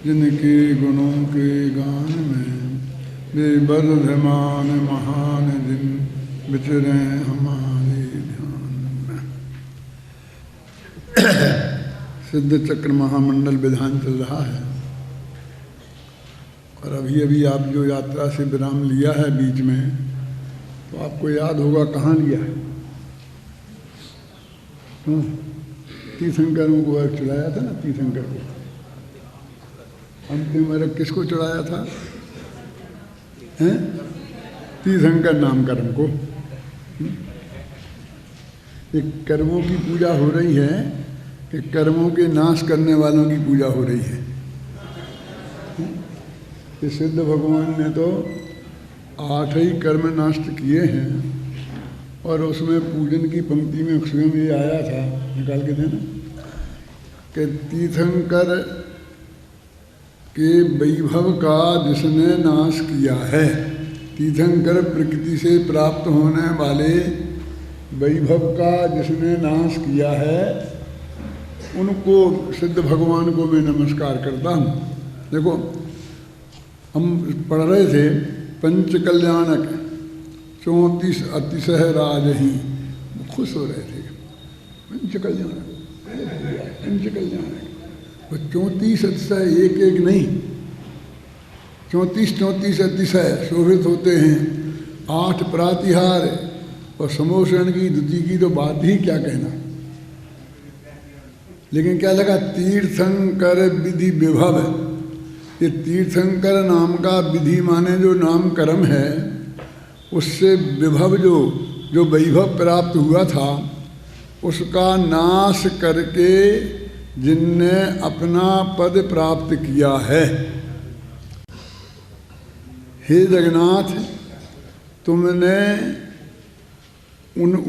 जिनके गुणों के गान में बेबर्धमान महान दिन विचरे हमारे ध्यान में। सिद्ध चक्र महामंडल विधान चल रहा है और अभी अभी आप जो यात्रा से विराम लिया है बीच में, तो आपको याद होगा कहाँ लिया है। तीर्थंकरों को चढ़ाया था ना, तीर्थंकर को अंतिम अर्घ किसको चढ़ाया था? हैं? तीर्थंकर नाम कर्म को। एक कर्मों की पूजा हो रही है कि कर्मों के नाश करने वालों की पूजा हो रही है। कि सिद्ध भगवान ने तो 8 ही कर्म नष्ट किए हैं और उसमें पूजन की पंक्ति में स्वयं ये आया था, निकाल के देना, कि तीर्थंकर के वैभव का जिसने नाश किया है। तीर्थंकर प्रकृति से प्राप्त होने वाले वैभव का जिसने नाश किया है, उनको सिद्ध भगवान को मैं नमस्कार करता हूँ। देखो, हम पढ़ रहे थे पंच कल्याणक 34 अतिशय राजही, खुश हो रहे थे। पंच कल्याणक, पंच कल्याणक, वो 34 अतिशय, एक एक नहीं, 34 अतिशय शोभित होते हैं। 8 प्रातिहार और समोषण की द्वितीय की तो बात ही क्या कहना। लेकिन क्या लगा, तीर्थंकर विधि विभव। ये तीर्थंकर नाम का विधि माने जो नाम कर्म है, उससे विभव जो वैभव प्राप्त हुआ था, उसका नाश करके जिनने अपना पद प्राप्त किया है। हे जगन्नाथ, तुमने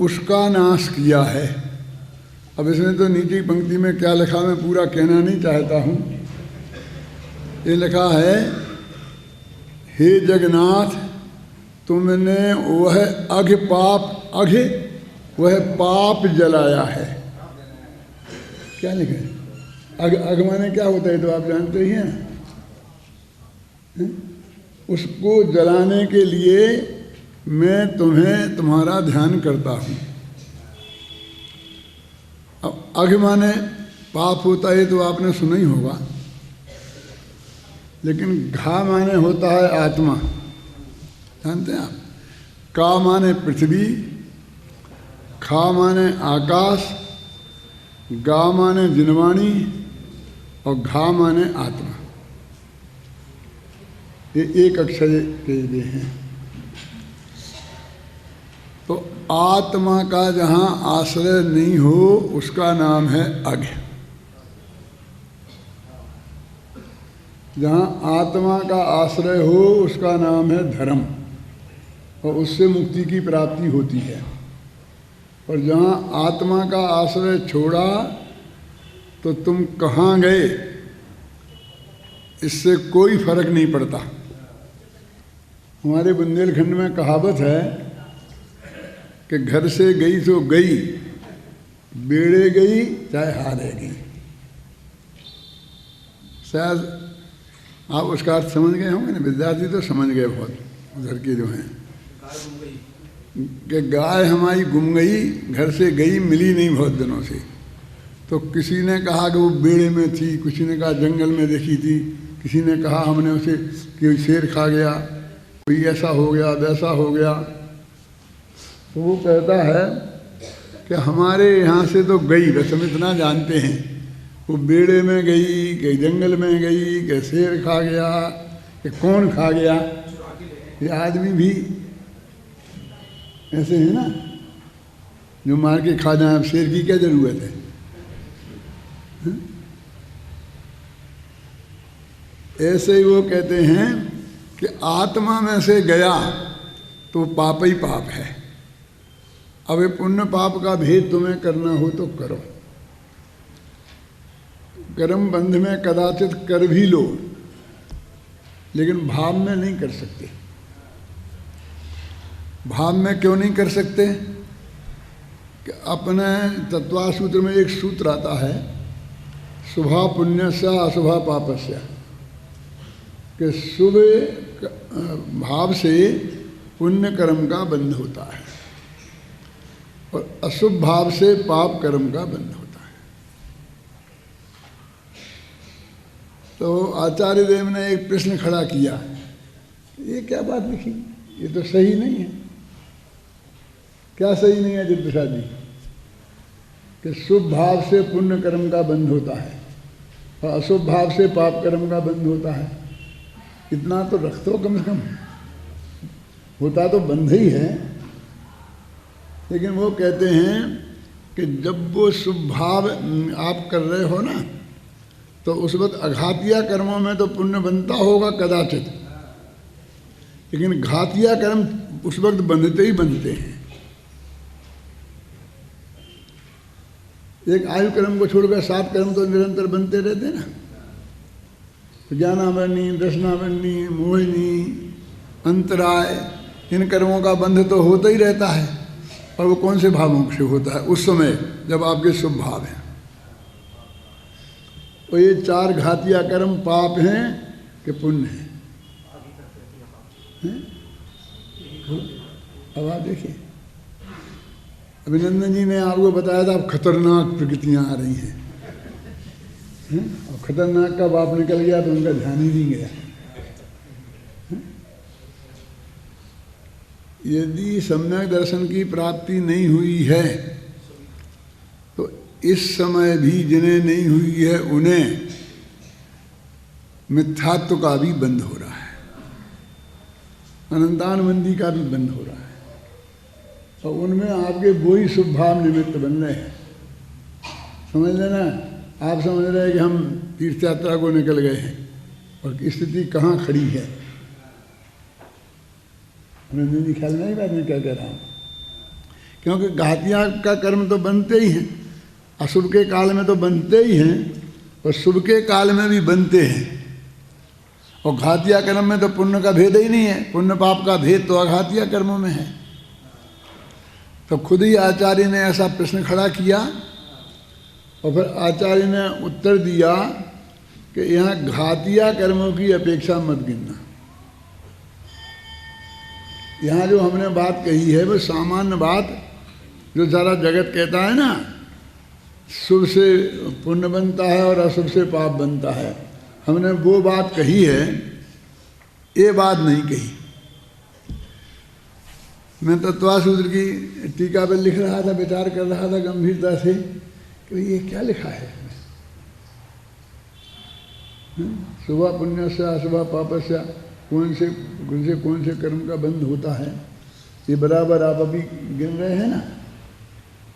उसका नाश किया है। अब इसमें तो नीचे की पंक्ति में क्या लिखा, मैं पूरा कहना नहीं चाहता हूँ। ये लिखा है, हे जगन्नाथ, तुमने वह वह पाप जलाया है। क्या लिखा है? अघ माने क्या होता है तो आप जानते ही हैं। उसको जलाने के लिए मैं तुम्हारा ध्यान करता हूँ। अब अघ माने पाप होता है तो आपने सुना ही होगा, लेकिन घा माने होता है आत्मा, जानते हैं आप। का माने पृथ्वी, खा माने आकाश, गा माने जिनवाणी और घा माने आत्मा। ये एक अक्षर के लिए हैं। तो आत्मा का जहाँ आश्रय नहीं हो उसका नाम है अघ। जहाँ आत्मा का आश्रय हो उसका नाम है धर्म, और उससे मुक्ति की प्राप्ति होती है। और जहाँ आत्मा का आश्रय छोड़ा तो तुम कहाँ गए, इससे कोई फर्क नहीं पड़ता। हमारे बुंदेलखंड में कहावत है कि घर से गई तो गई, बेड़े गई चाहे हारेगी। शायद आप उसका अर्थ समझ गए होंगे ना, विद्यार्थी तो समझ गए बहुत, उधर के जो हैं, कि गाय हमारी गुम गई, घर से गई, मिली नहीं बहुत दिनों से। तो किसी ने कहा कि वो बेड़े में थी, किसी ने कहा जंगल में देखी थी, किसी ने कहा हमने उसे कि शेर खा गया, कोई ऐसा हो गया वैसा हो गया। तो वो कहता है कि हमारे यहाँ से तो गई, बस हम इतना जानते हैं, वो बेड़े में गई, कि जंगल में गई, कि शेर खा गया, कि कौन खा गया। ये आदमी भी ऐसे है ना, जो मार के खा जाए। अब शेर की क्या जरूरत है? ऐसे ही वो कहते हैं कि आत्मा में से गया तो पाप ही पाप है। अब ये पुण्य पाप का भेद तुम्हें करना हो तो करो। कर्म बंध में कदाचित कर भी लो, लेकिन भाव में नहीं कर सकते। भाव में क्यों नहीं कर सकते? कि अपने तत्वासूत्र में एक सूत्र आता है, शुभा पुण्यस्य अशुभा पापस्य। कि शुभ भाव से पुण्य कर्म का बंध होता है और अशुभ भाव से पाप कर्म का बंध होता है। तो आचार्य देव ने एक प्रश्न खड़ा किया, ये क्या बात लिखी, ये तो सही नहीं है। क्या सही नहीं है जित प्रसाद जी? कि शुभ भाव से पुण्य कर्म का बंध होता है और अशुभ भाव से पाप कर्म का बंध होता है। इतना तो रख दो कम से कम, होता तो बंध ही है। लेकिन वो कहते हैं कि जब वो शुभ भाव आप कर रहे हो ना, तो उस वक्त अघातिया कर्मों में तो पुण्य बनता होगा कदाचित, लेकिन घातिया कर्म उस वक्त बनते ही बनते हैं। एक आयु कर्म को छोड़कर 7 कर्म तो निरंतर बनते रहते हैं ना। ज्ञानावरणी, दर्शनावरणी, मोहिनी, अंतराय, इन कर्मों का बंध तो होता ही रहता है। और वो कौन से भावों से होता है? उस समय जब आपके शुभ भाव हैं। तो ये 4 घातिया कर्म पाप हैं कि पुण्य हैं? अब आप देखिए, अभिनंदन जी ने आपको बताया था अब खतरनाक प्रकृतियां आ रही हैं, और खतरनाक का बाप निकल गया तो उनका ध्यान ही नहीं गया। यदि सम्यक दर्शन की प्राप्ति नहीं हुई है तो इस समय भी जिन्हें नहीं हुई है उन्हें मिथ्यात्व का भी बंध हो रहा है, अनंतानुबंधी का भी बंध हो रहा है, और उनमें आपके वो ही शुभ भाव निमित्त बन रहे हैं। समझ लेना, आप समझ रहे हैं कि हम तीर्थ यात्रा को निकल गए हैं और स्थिति कहाँ खड़ी है। मेरी ख्याल नहीं बात मैं क्या कह रहा हूँ, क्योंकि घातिया का कर्म तो बनते ही हैं, अशुभ के काल में तो बनते ही हैं और शुभ के काल में भी बनते हैं। और घातिया कर्म में तो पुण्य का भेद ही नहीं है, पुण्य पाप का भेद तो अघातिया कर्मों में है। तो खुद ही आचार्य ने ऐसा प्रश्न खड़ा किया और फिर आचार्य ने उत्तर दिया कि यहाँ घातिया कर्मों की अपेक्षा मत गिनना। यहाँ जो हमने बात कही है वो सामान्य बात जो सारा जगत कहता है ना, शुभ से पुण्य बनता है और अशुभ से पाप बनता है, हमने वो बात कही है, ये बात नहीं कही। मैं तत्वासूत्र की टीका पर लिख रहा था, विचार कर रहा था गंभीरता से कि ये क्या लिखा है। शुभ पुण्य से अशुभ पाप से कौन से कर्म का बंध होता है, ये बराबर आप अभी गिन रहे हैं ना।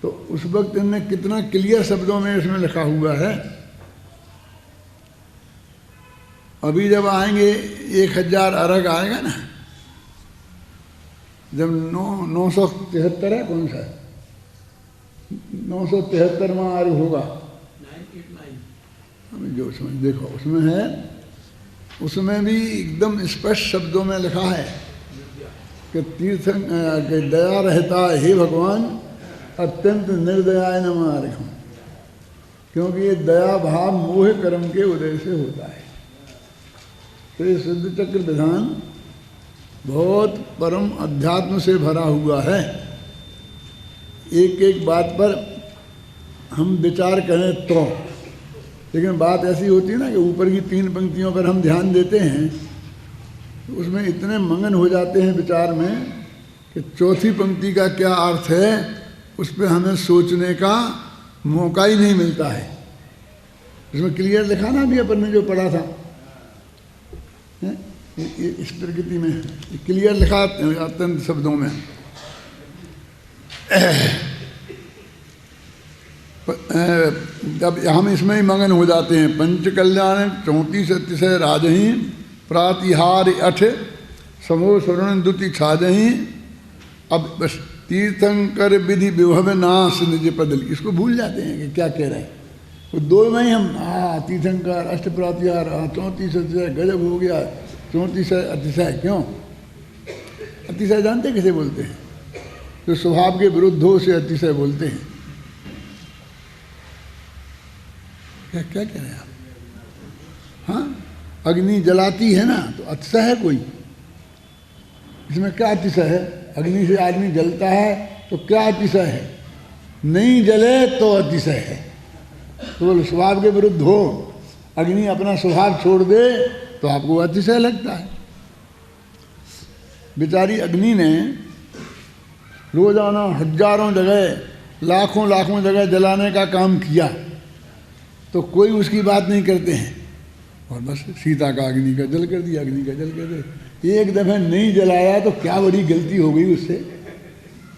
तो उस वक्त इनने कितना क्लियर शब्दों में इसमें लिखा हुआ है। अभी जब आएंगे 1000 अर्घ आएगा ना, जब 973 है, कौन सा है 973वां अर्घ होगा, 989 जो समझ देखो उसमें है, उसमें भी एकदम स्पष्ट शब्दों में लिखा है कि तीर्थ के दया रहता है, हे भगवान अत्यंत निर्दयाय नमः अर्घम, क्योंकि ये दया भाव मोह कर्म के उदय से होता है। तो ये सिद्ध चक्र विधान बहुत परम अध्यात्म से भरा हुआ है। एक एक बात पर हम विचार करें तो, लेकिन बात ऐसी होती है ना कि ऊपर की 3 पंक्तियों पर हम ध्यान देते हैं तो उसमें इतने मगन हो जाते हैं विचार में कि चौथी पंक्ति का क्या अर्थ है उस पर हमें सोचने का मौका ही नहीं मिलता है। उसमें क्लियर लिखा ना अभी अपन ने जो पढ़ा था, इस प्रकृति में क्लियर लिखा अत्यंत शब्दों में। जब हम इसमें ही मगन हो जाते हैं, पंच कल्याण 34 अतिशय राजही प्रातिहार 8 समो स्वर्ण दुति छाजही। अब बस तीर्थंकर विधि विभव नाश निज पदल, इसको भूल जाते हैं कि क्या कह रहे हैं। वो 2 में ही हम तीर्थंकर अष्ट प्रातिहार 34 अतिशय गजब हो गया, 34 अतिशय। क्यों अतिशय जानते किसे बोलते हैं? जो स्वभाव के विरुद्ध हो उसे अतिशय बोलते हैं। क्या क्या कह रहे हैं आप? हाँ अग्नि जलाती है ना, तो अतिशय है कोई? इसमें क्या अतिशय है? अग्नि से आदमी जलता है तो क्या अतिशय है? नहीं जले तो अतिशय है। तो बोले स्वभाव के विरुद्ध हो, अग्नि अपना स्वभाव छोड़ दे तो आपको अतिशय लगता है। बेचारी अग्नि ने रोजाना हजारों जगह, लाखों लाखों जगह जलाने का काम किया तो कोई उसकी बात नहीं करते हैं। और बस सीता का अग्नि का जल कर दिया, अग्नि का जल कर दिया। एक दफे नहीं जलाया तो क्या बड़ी गलती हो गई उससे,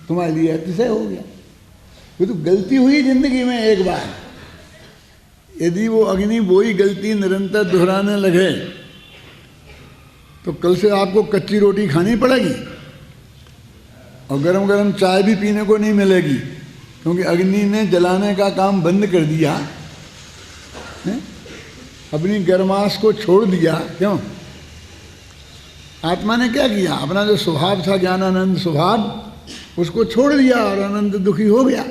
तुम्हारे लिए अतिशय हो गया। वो तो गलती हुई जिंदगी में एक बार, यदि वो अग्नि वही गलती निरंतर दोहराने लगे तो कल से आपको कच्ची रोटी खानी पड़ेगी और गरम गरम चाय भी पीने को नहीं मिलेगी, क्योंकि अग्नि ने जलाने का काम बंद कर दिया है? अपनी गर्माश को छोड़ दिया। क्यों? आत्मा ने क्या किया? अपना जो स्वभाव था ज्ञानानंद स्वभाव, उसको छोड़ दिया और अनंत दुखी हो गया।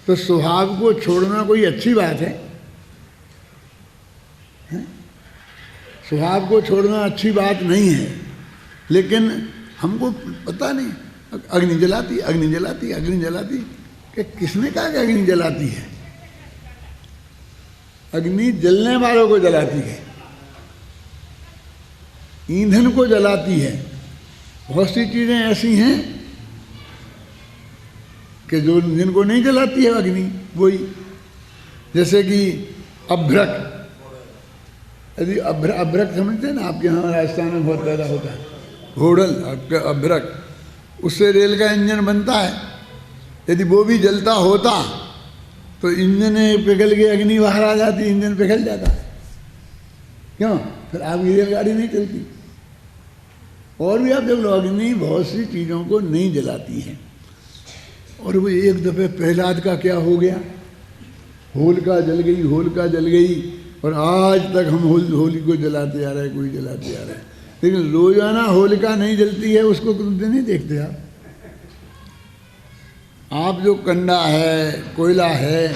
तो स्वभाव को छोड़ना कोई अच्छी बात है? स्वभाव को छोड़ना अच्छी बात नहीं है, लेकिन हमको पता नहीं। अग्नि जलाती, अग्नि जलाती, अग्नि जलाती, कि किसने कहा कि अग्नि जलाती है? अग्नि जलने वालों को जलाती है, ईंधन को जलाती है। बहुत सी चीजें ऐसी हैं कि जो जिनको नहीं जलाती है अग्नि, वही जैसे कि अभ्रक। यदि अभ्रक समझते हैं ना, आपके यहाँ राजस्थान में बहुत पैदा होता है, घोड़ल आपका अभ्रक, उससे रेल का इंजन बनता है। यदि वो भी जलता होता तो इंजन पिघल के अग्नि बाहर आ जाती, इंजन पिघल जाता है। क्यों? फिर आपकी रेलगाड़ी नहीं चलती। और भी आप देख लो, अग्नि बहुत सी चीज़ों को नहीं जलाती है। और वो एक दफ़े प्रहलाद का क्या हो गया? होलिका जल गई, होलिका जल गई, और आज तक हम होली को जलाते आ रहे हैं, कोई जलाते आ रहे हैं। लेकिन रोजाना होलिका नहीं जलती है, उसको नहीं देखते आप। आप जो कंडा है, कोयला है,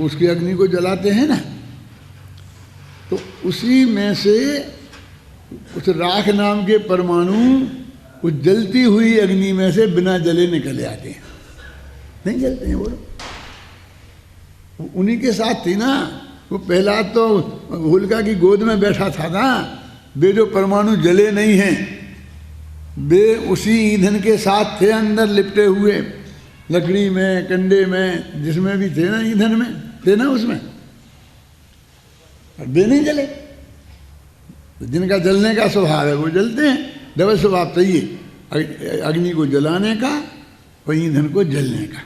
उसकी अग्नि को जलाते हैं ना, तो उसी में से उस राख नाम के परमाणु उस जलती हुई अग्नि में से बिना जले निकले आते हैं। नहीं जलते हैं वो लोग। उन्हीं के साथ थी ना वो। पहला तो होलिका की गोद में बैठा था ना, वे जो परमाणु जले नहीं हैं, वे उसी ईंधन के साथ थे, अंदर लिपटे हुए, लकड़ी में, कंडे में, जिसमें भी थे ना, ईंधन में थे ना उसमें, और वे नहीं जले। जिनका जलने का स्वभाव है वो जलते हैं। डबल स्वभाव चाहिए, अग्नि को जलाने का और ईंधन को जलने का।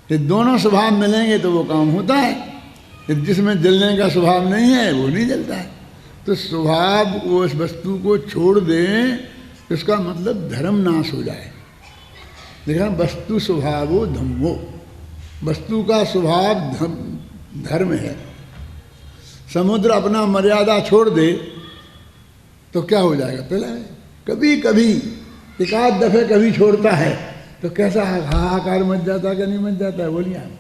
ये दोनों स्वभाव मिलेंगे तो वो काम होता है। जिसमें जलने का स्वभाव नहीं है वो नहीं जलता है। तो स्वभाव वो उस वस्तु को छोड़ दें, इसका मतलब धर्म नाश हो जाए। देखा, वस्तु स्वभावो धम्मो, वस्तु का स्वभाव धर्म है। समुद्र अपना मर्यादा छोड़ दे तो क्या हो जाएगा? पहले कभी कभी एक आध दफे कभी छोड़ता है तो कैसा हाहाकार मच जाता है कि नहीं मच जाता है? बोलिए आप।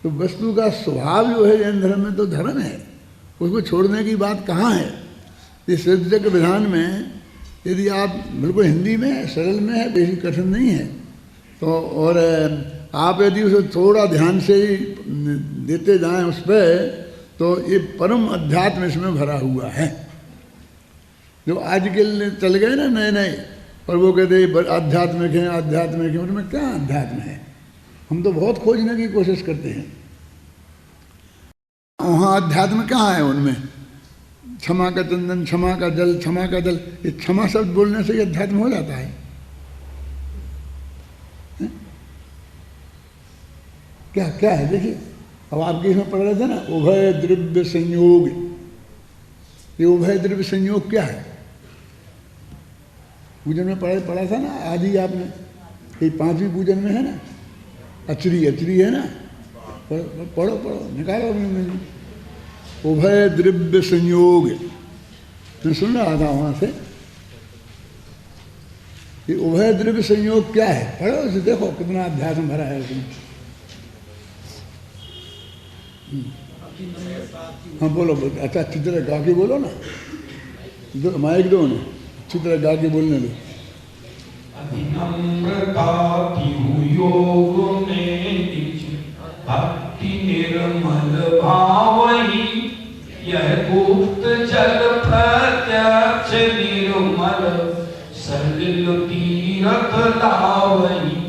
तो वस्तु का स्वभाव जो है जैन धर्म में तो धर्म है, उसको छोड़ने की बात कहाँ है? इस सृजक विधान में यदि आप बिल्कुल हिंदी में सरल में है, बेसी कठिन नहीं है, तो और आप यदि उसे थोड़ा ध्यान से ही देते जाएं उस पर, तो ये परम अध्यात्म इसमें भरा हुआ है। जो आज के चल गए ना नए नए, और वो कहते आध्यात्मिक हैं, आध्यात्मिक हैं, उनमें क्या अध्यात्म है? हम तो बहुत खोजने की कोशिश करते हैं। वहाँ अध्यात्म कहाँ है उनमें? क्षमा का चंदन, क्षमा का जल, क्षमा का जल, ये क्षमा शब्द बोलने से ये अध्यात्म हो जाता है? क्या क्या है? देखिए, अब आपके इसमें पढ़ रहे थे ना, उभय द्रव्य संयोग। ये उभय द्रव्य संयोग क्या है? पूजन में पढ़ा था ना आदि आपने, ये 5वीं पूजन में है ना, अचरी अचरी है ना, पढ़ो पढ़ो, निकालो अपने। उभय द्रव्य संयोग, मैं सुन रहा था वहां से। ये उभय द्रव्य संयोग क्या है? पढ़ो उसे, देखो कितना अध्यात्म भरा है उसमें। हाँ बोलो बोलो, अच्छा अच्छी तरह गा के बोलो ना, माइक दो ना, अच्छी तरह गा के बोलने दो। विनम्रता तिहु योग में निज भक्ति निर्मल भावहि, यह गुप्त जल प्रत्यक्ष निर्मल सलिल तीरथ लावहि,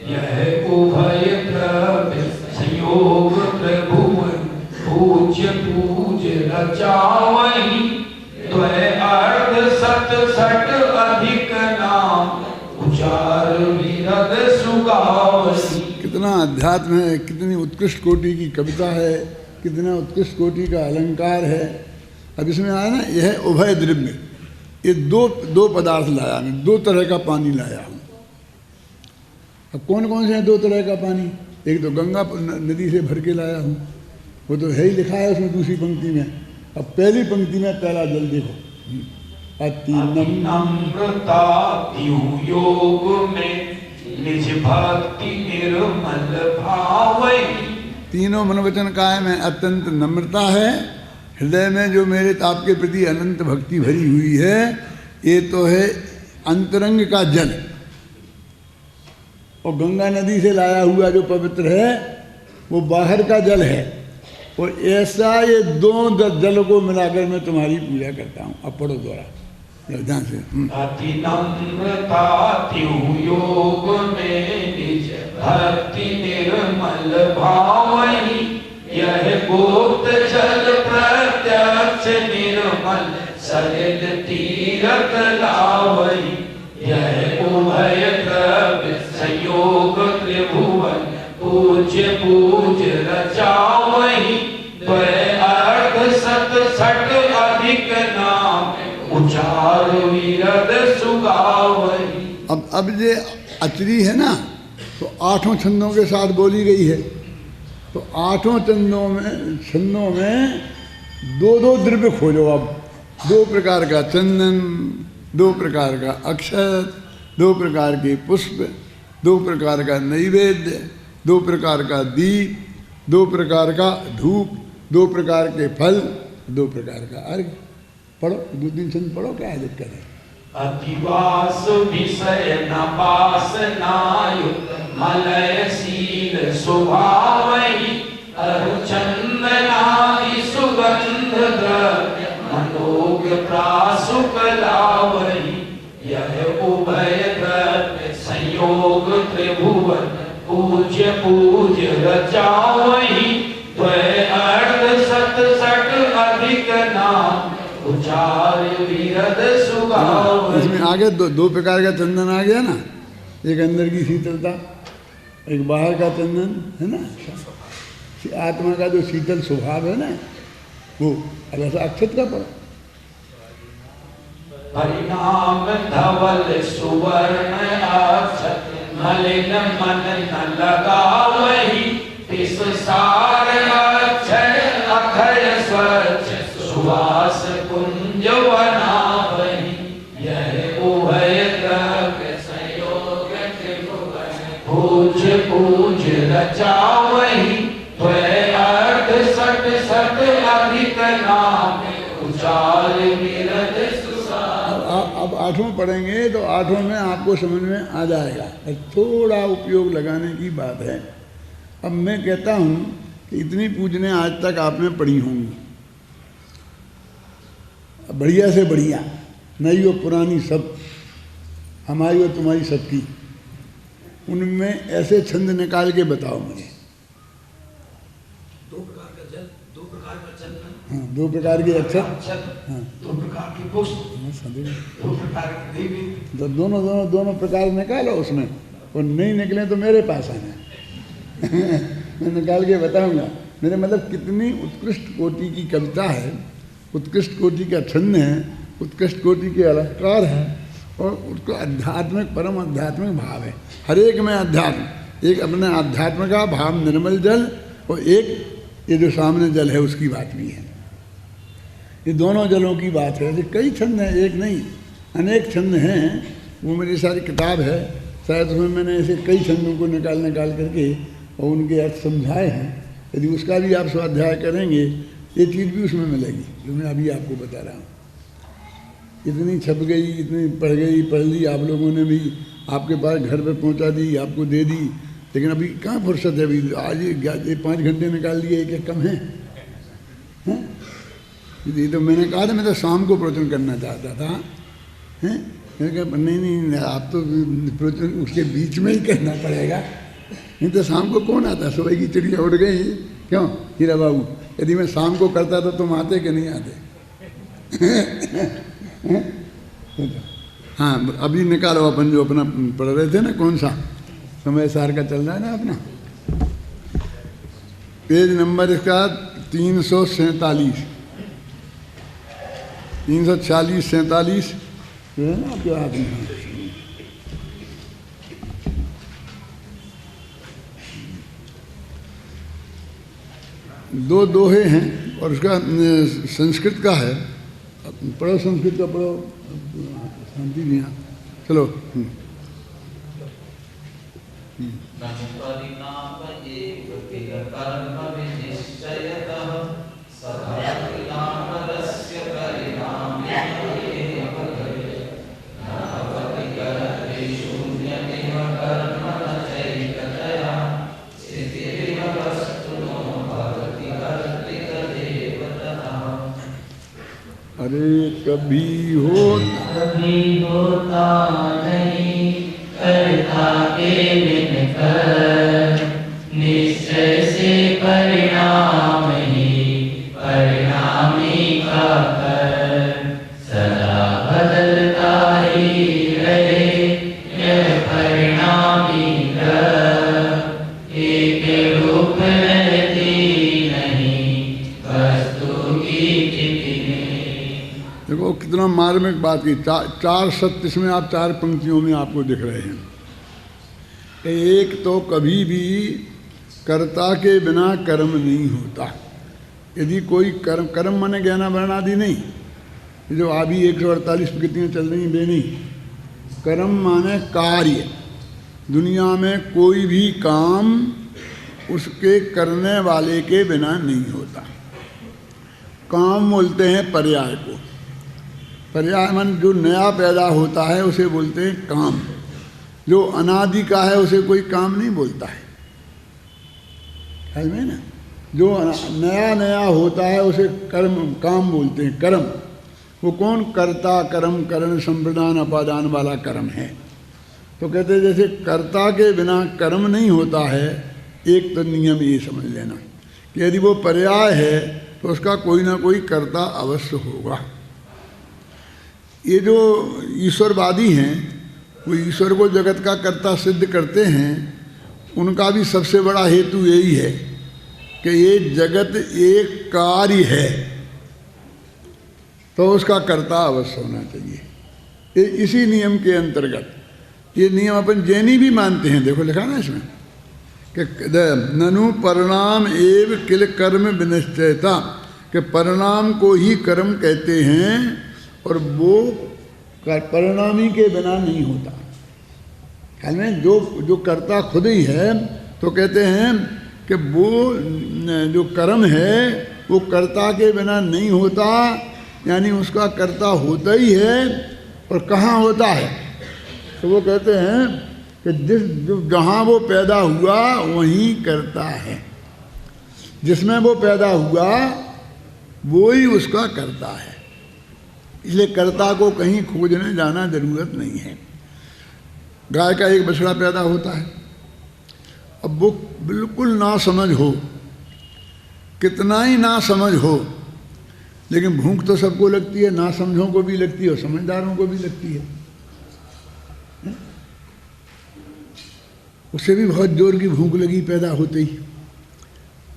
यह उभय द्रव्य संयोग त्रिभुवन पूज्य पूज रचावहि, द्वय अर्ध सत सठ अधिक नाम उचार विरद सुगावहि। कितना अध्यात्म है, कितनी उत्कृष्ट कोटि की कविता है, कितना उत्कृष्ट कोटि का अलंकार है। अब इसमें आया ना, यह उभय द्रव्य, ये दो पदार्थ लाया मैं, दो तरह का पानी लाया हूँ। अब कौन कौन से हैं दो तरह का पानी? एक तो गंगा नदी से भर के लाया हूँ, वो तो है ही लिखा है उसमें दूसरी पंक्ति में। अब पहली पंक्ति में पहला जल देखो, अति नम्रता तिहु योग में निज भक्ति निर्मल भावहि। तीनों मनोवचन काय में अत्यंत नम्रता है, हृदय में जो मेरे आपके प्रति अनंत भक्ति भरी हुई है, ये तो है अंतरंग का जल। और गंगा नदी से लाया हुआ जो पवित्र है वो बाहर का जल है। और ऐसा ये दो जल को मिलाकर मैं तुम्हारी पूजा करता हूँ। अब पढ़ो द्वारा ध्यान से। अति नम्रता तिहु योग में निज भक्ति निर्मल भावहि, यह गुप्त जल प्रत्यक्ष निर्मल सलिल तीरथ लावहि, यह उभय द्रव्य संयोग त्रिभुवन पूज्य पूज रचावहि, द्वय अर्ध सत सठ अधिक नाम उचार विरद सुगावहि। अब ये अचरी है ना, तो आठों छंदों के साथ बोली गई है। तो आठों छंदों में दो दो द्रव्य खोजो। अब दो प्रकार का चंदन, दो प्रकार का अक्षत, दो प्रकार के पुष्प, दो प्रकार का नैवेद्य, दो प्रकार का दीप, दो प्रकार का धूप, दो प्रकार के फल, दो प्रकार का अर्घ। पढ़ो, दो तीन छंद पढ़ो, क्या है दिक्कत है? अतिवास विषय न वासनायुक्त मलय शील स्वभावहि, अरु चंदनादि सुगंध द्रव्य मनोग प्रासुक लावहि, यह उभय द्रव्य संयोग त्रिभुवन पूज्य पूज रचावहि, द्वय अर्ध सत सठ अधिक नाम उचार विरद सुगावहि। इसमें आगे दो प्रकार का चंदन आ गया ना, एक अंदर की शीतलता, एक बाहर का चंदन है ना, आत्मा का जो शीतल स्वभाव है ना वो। अब ऐसा अक्षत का पढ़ो। परिणाम धवल सुवर्ण अक्षत मलिन मन न लगावहि, तिस सार अक्षय अक्षय स्वच्छ सुवास कुंज वनावहि, यह उभय द्रव्य संयोग त्रिभुवन पूज्य पूज रचावहि, द्वय अर्ध सठ सठ अधिक नाम उचार विरद सुगावहि। अब आठों पढ़ेंगे तो आठों में आपको समझ में आ जाएगा, थोड़ा उपयोग लगाने की बात है। अब मैं कहता हूँ कि इतनी पूजने आज तक आपने पढ़ी होंगी, बढ़िया से बढ़िया, नई और पुरानी सब, हमारी और तुम्हारी सबकी। उनमें ऐसे छंद निकाल के बताओ मुझे। दो प्रकार का जल, दो प्रकार का चंदन, हाँ, दो प्रकार के अक्षत, हाँ, दो प्रकार के पुष्प, दो प्रकार के देवी। तो दोनों प्रकार निकालो उसमें, और नहीं निकले तो मेरे पास आना मैं निकाल के बताऊंगा। मेरे मतलब कितनी उत्कृष्ट कोटि की कविता है, उत्कृष्ट कोटि का छंद है, उत्कृष्ट कोटि के अलंकार है, और उसको आध्यात्मिक परम आध्यात्मिक भाव है। हर एक में अध्यात्म, एक अपने आध्यात्म का भाव निर्मल जल, और एक ये जो सामने जल है उसकी बात भी है। ये दोनों जलों की बात है। ऐसे कई छंद हैं, एक नहीं अनेक छंद हैं। वो मेरी सारी किताब है, शायद उसमें मैंने ऐसे कई छंदों को निकाल करके और उनके अर्थ समझाए हैं। यदि उसका भी आप स्वाध्याय करेंगे ये चीज़ भी उसमें मिलेगी जो मैं अभी आपको बता रहा हूँ। इतनी छप गई, इतनी पढ़ ली, आप लोगों ने भी आपके पास घर पे पहुंचा दी, आपको दे दी, लेकिन अभी कहाँ फुर्सत है। अभी आज ये 5 घंटे निकाल लिए, एक कम है। ये तो मैंने कहा था, मैं तो शाम को प्रवचन करना चाहता था। हैं मैंने कहा नहीं, आप तो प्रवचन उसके बीच में ही करना पड़ेगा, नहीं तो शाम को कौन आता। सुबह की चिड़िया उड़ गई, क्यों हीरा बाबू? यदि मैं शाम को करता तो तुम आते कि नहीं आते? हाँ, अभी निकालो अपन जो अपना पढ़ रहे थे ना, कौन सा समय सार का चल रहा है ना अपना, पेज नंबर इसका 347, 346, 47 जो है ना आपके हाथ में। दो दोहे हैं और उसका संस्कृत का है। पढ़ो संस्कृत का, पढ़ो शांति जी। हाँ चलो। अरे कभी होता नहीं करता के बिन कर, निश्चय से परिणाम ही परिणामी का कर, सदा बदलता ही रहे यह परिणामी ग्रह, एक रूप रहती नहीं वस्तु की कितनी। देखो कितना मार्मिक बात की। 4 सत्य इसमें आप 4 पंक्तियों में आपको दिख रहे हैं। एक तो कभी भी कर्ता के बिना कर्म नहीं होता। यदि कोई कर्म माने ज्ञाना वर्णादि नहीं, जो अभी 148 प्रकृतियाँ चल रही बे नहीं, कर्म माने कार्य। दुनिया में कोई भी काम उसके करने वाले के बिना नहीं होता। काम बोलते हैं पर्याय को। पर्याय मन जो नया पैदा होता है उसे बोलते हैं काम। जो अनादि का है उसे कोई काम नहीं बोलता है, ख्याल में ना। जो नया नया होता है उसे काम बोलते हैं, कर्म। वो कौन? कर्ता, कर्म, करण, संप्रदान, अपादान वाला कर्म है। तो कहते हैं जैसे कर्ता के बिना कर्म नहीं होता है, एक तो नियम ये समझ लेना कि यदि वो पर्याय है तो उसका कोई ना कोई कर्ता अवश्य होगा। ये जो ईश्वरवादी हैं वो ईश्वर को जगत का कर्ता सिद्ध करते हैं, उनका भी सबसे बड़ा हेतु यही है कि ये जगत एक कार्य है तो उसका कर्ता अवश्य होना चाहिए। ये इसी नियम के अंतर्गत, ये नियम अपन जैनी भी मानते हैं। देखो लिखा ना इसमें कि ननु परिणाम एव किल कर्म विनिश्चयता, कि परिणाम को ही कर्म कहते हैं और वो परिणामी के बिना नहीं होता। ख्याल में जो कर्ता खुद ही है तो कहते हैं कि वो जो कर्म है वो कर्ता के बिना नहीं होता, यानी उसका कर्ता होता ही है। और कहाँ होता है? तो वो कहते हैं कि जहाँ वो पैदा हुआ वहीं करता है। जिसमें वो पैदा हुआ वो ही उसका करता है। इसलिए कर्ता को कहीं खोजने जाना जरूरत नहीं है। गाय का एक बछड़ा पैदा होता है, अब वो बिल्कुल ना समझ हो, कितना ही ना समझ हो, लेकिन भूख तो सबको लगती है, ना समझों को भी लगती है और समझदारों को भी लगती है। उसे भी बहुत जोर की भूख लगी पैदा होते ही।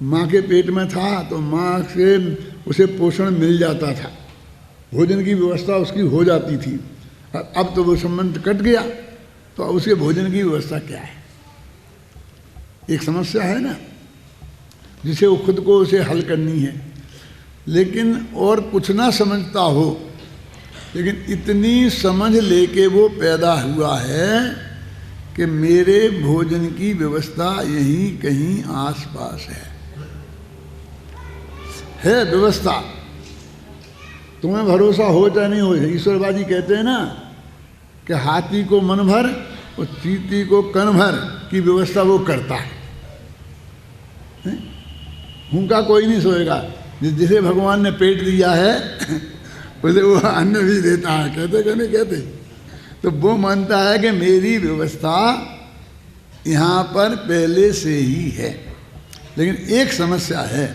माँ के पेट में था तो माँ से उसे पोषण मिल जाता था, भोजन की व्यवस्था उसकी हो जाती थी। अब तो वो संबंध कट गया तो उसके भोजन की व्यवस्था क्या है? एक समस्या है ना, जिसे वो खुद को उसे हल करनी है। लेकिन और कुछ ना समझता हो, लेकिन इतनी समझ लेके वो पैदा हुआ है कि मेरे भोजन की व्यवस्था यहीं कहीं आसपास है। है व्यवस्था। तुम्हें भरोसा हो चाहे नहीं हो, ईश्वरवादी कहते हैं ना कि हाथी को मन भर और चींटी को कण भर की व्यवस्था वो करता है। भूखा कोई नहीं सोएगा, जिसे भगवान ने पेट दिया है उसे वो अन्न भी देता है, कहते कि नहीं कहते। तो वो मानता है कि मेरी व्यवस्था यहाँ पर पहले से ही है। लेकिन एक समस्या है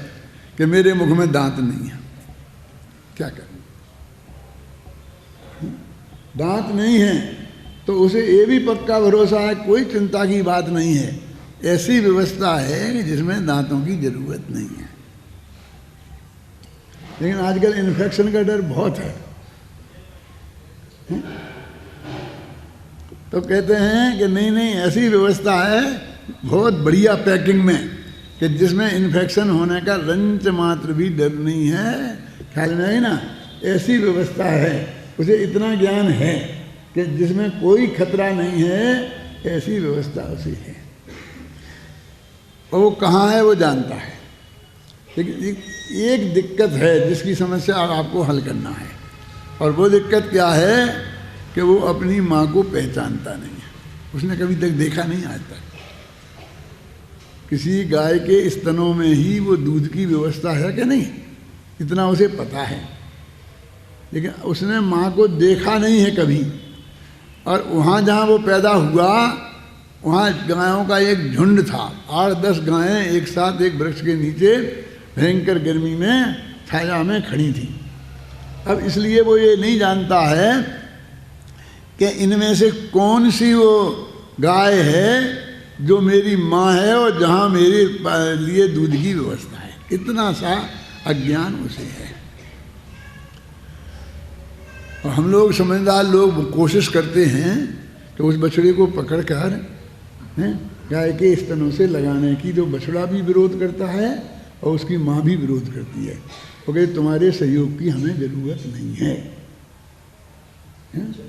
कि मेरे मुख में दांत नहीं है, क्या करूं? दांत नहीं है तो उसे ये भी पक्का भरोसा है, कोई चिंता की बात नहीं है, ऐसी व्यवस्था है कि जिसमें दांतों की जरूरत नहीं है। लेकिन आजकल इन्फेक्शन का डर बहुत है। तो कहते हैं कि नहीं नहीं, ऐसी व्यवस्था है बहुत बढ़िया पैकिंग में कि जिसमें इन्फेक्शन होने का रंच मात्र भी डर नहीं है। ख्याल में आई ना, ऐसी व्यवस्था है, उसे इतना ज्ञान है कि जिसमें कोई खतरा नहीं है, ऐसी व्यवस्था उसे है। और वो कहाँ है वो जानता है। लेकिन एक दिक्कत है जिसकी समस्या आपको हल करना है, और वो दिक्कत क्या है कि वो अपनी माँ को पहचानता नहीं है। उसने कभी तक देखा नहीं आज तक। किसी गाय के स्तनों में ही वो दूध की व्यवस्था है कि नहीं, इतना उसे पता है, लेकिन उसने माँ को देखा नहीं है कभी। और वहाँ जहाँ वो पैदा हुआ वहाँ गायों का एक झुंड था, 8-10 गायें एक साथ एक वृक्ष के नीचे भयंकर गर्मी में छाया में खड़ी थी। अब इसलिए वो ये नहीं जानता है कि इनमें से कौन सी वो गाय है जो मेरी माँ है और जहाँ मेरे लिए दूध की व्यवस्था है। इतना सा अज्ञान उसे है। और हम लोग समझदार लोग कोशिश करते हैं कि उस बछड़े को पकड़कर गाय के स्तनों से लगाने की। जो बछड़ा भी विरोध करता है और उसकी माँ भी विरोध करती है, वो कहते तुम्हारे सहयोग की हमें जरूरत नहीं है,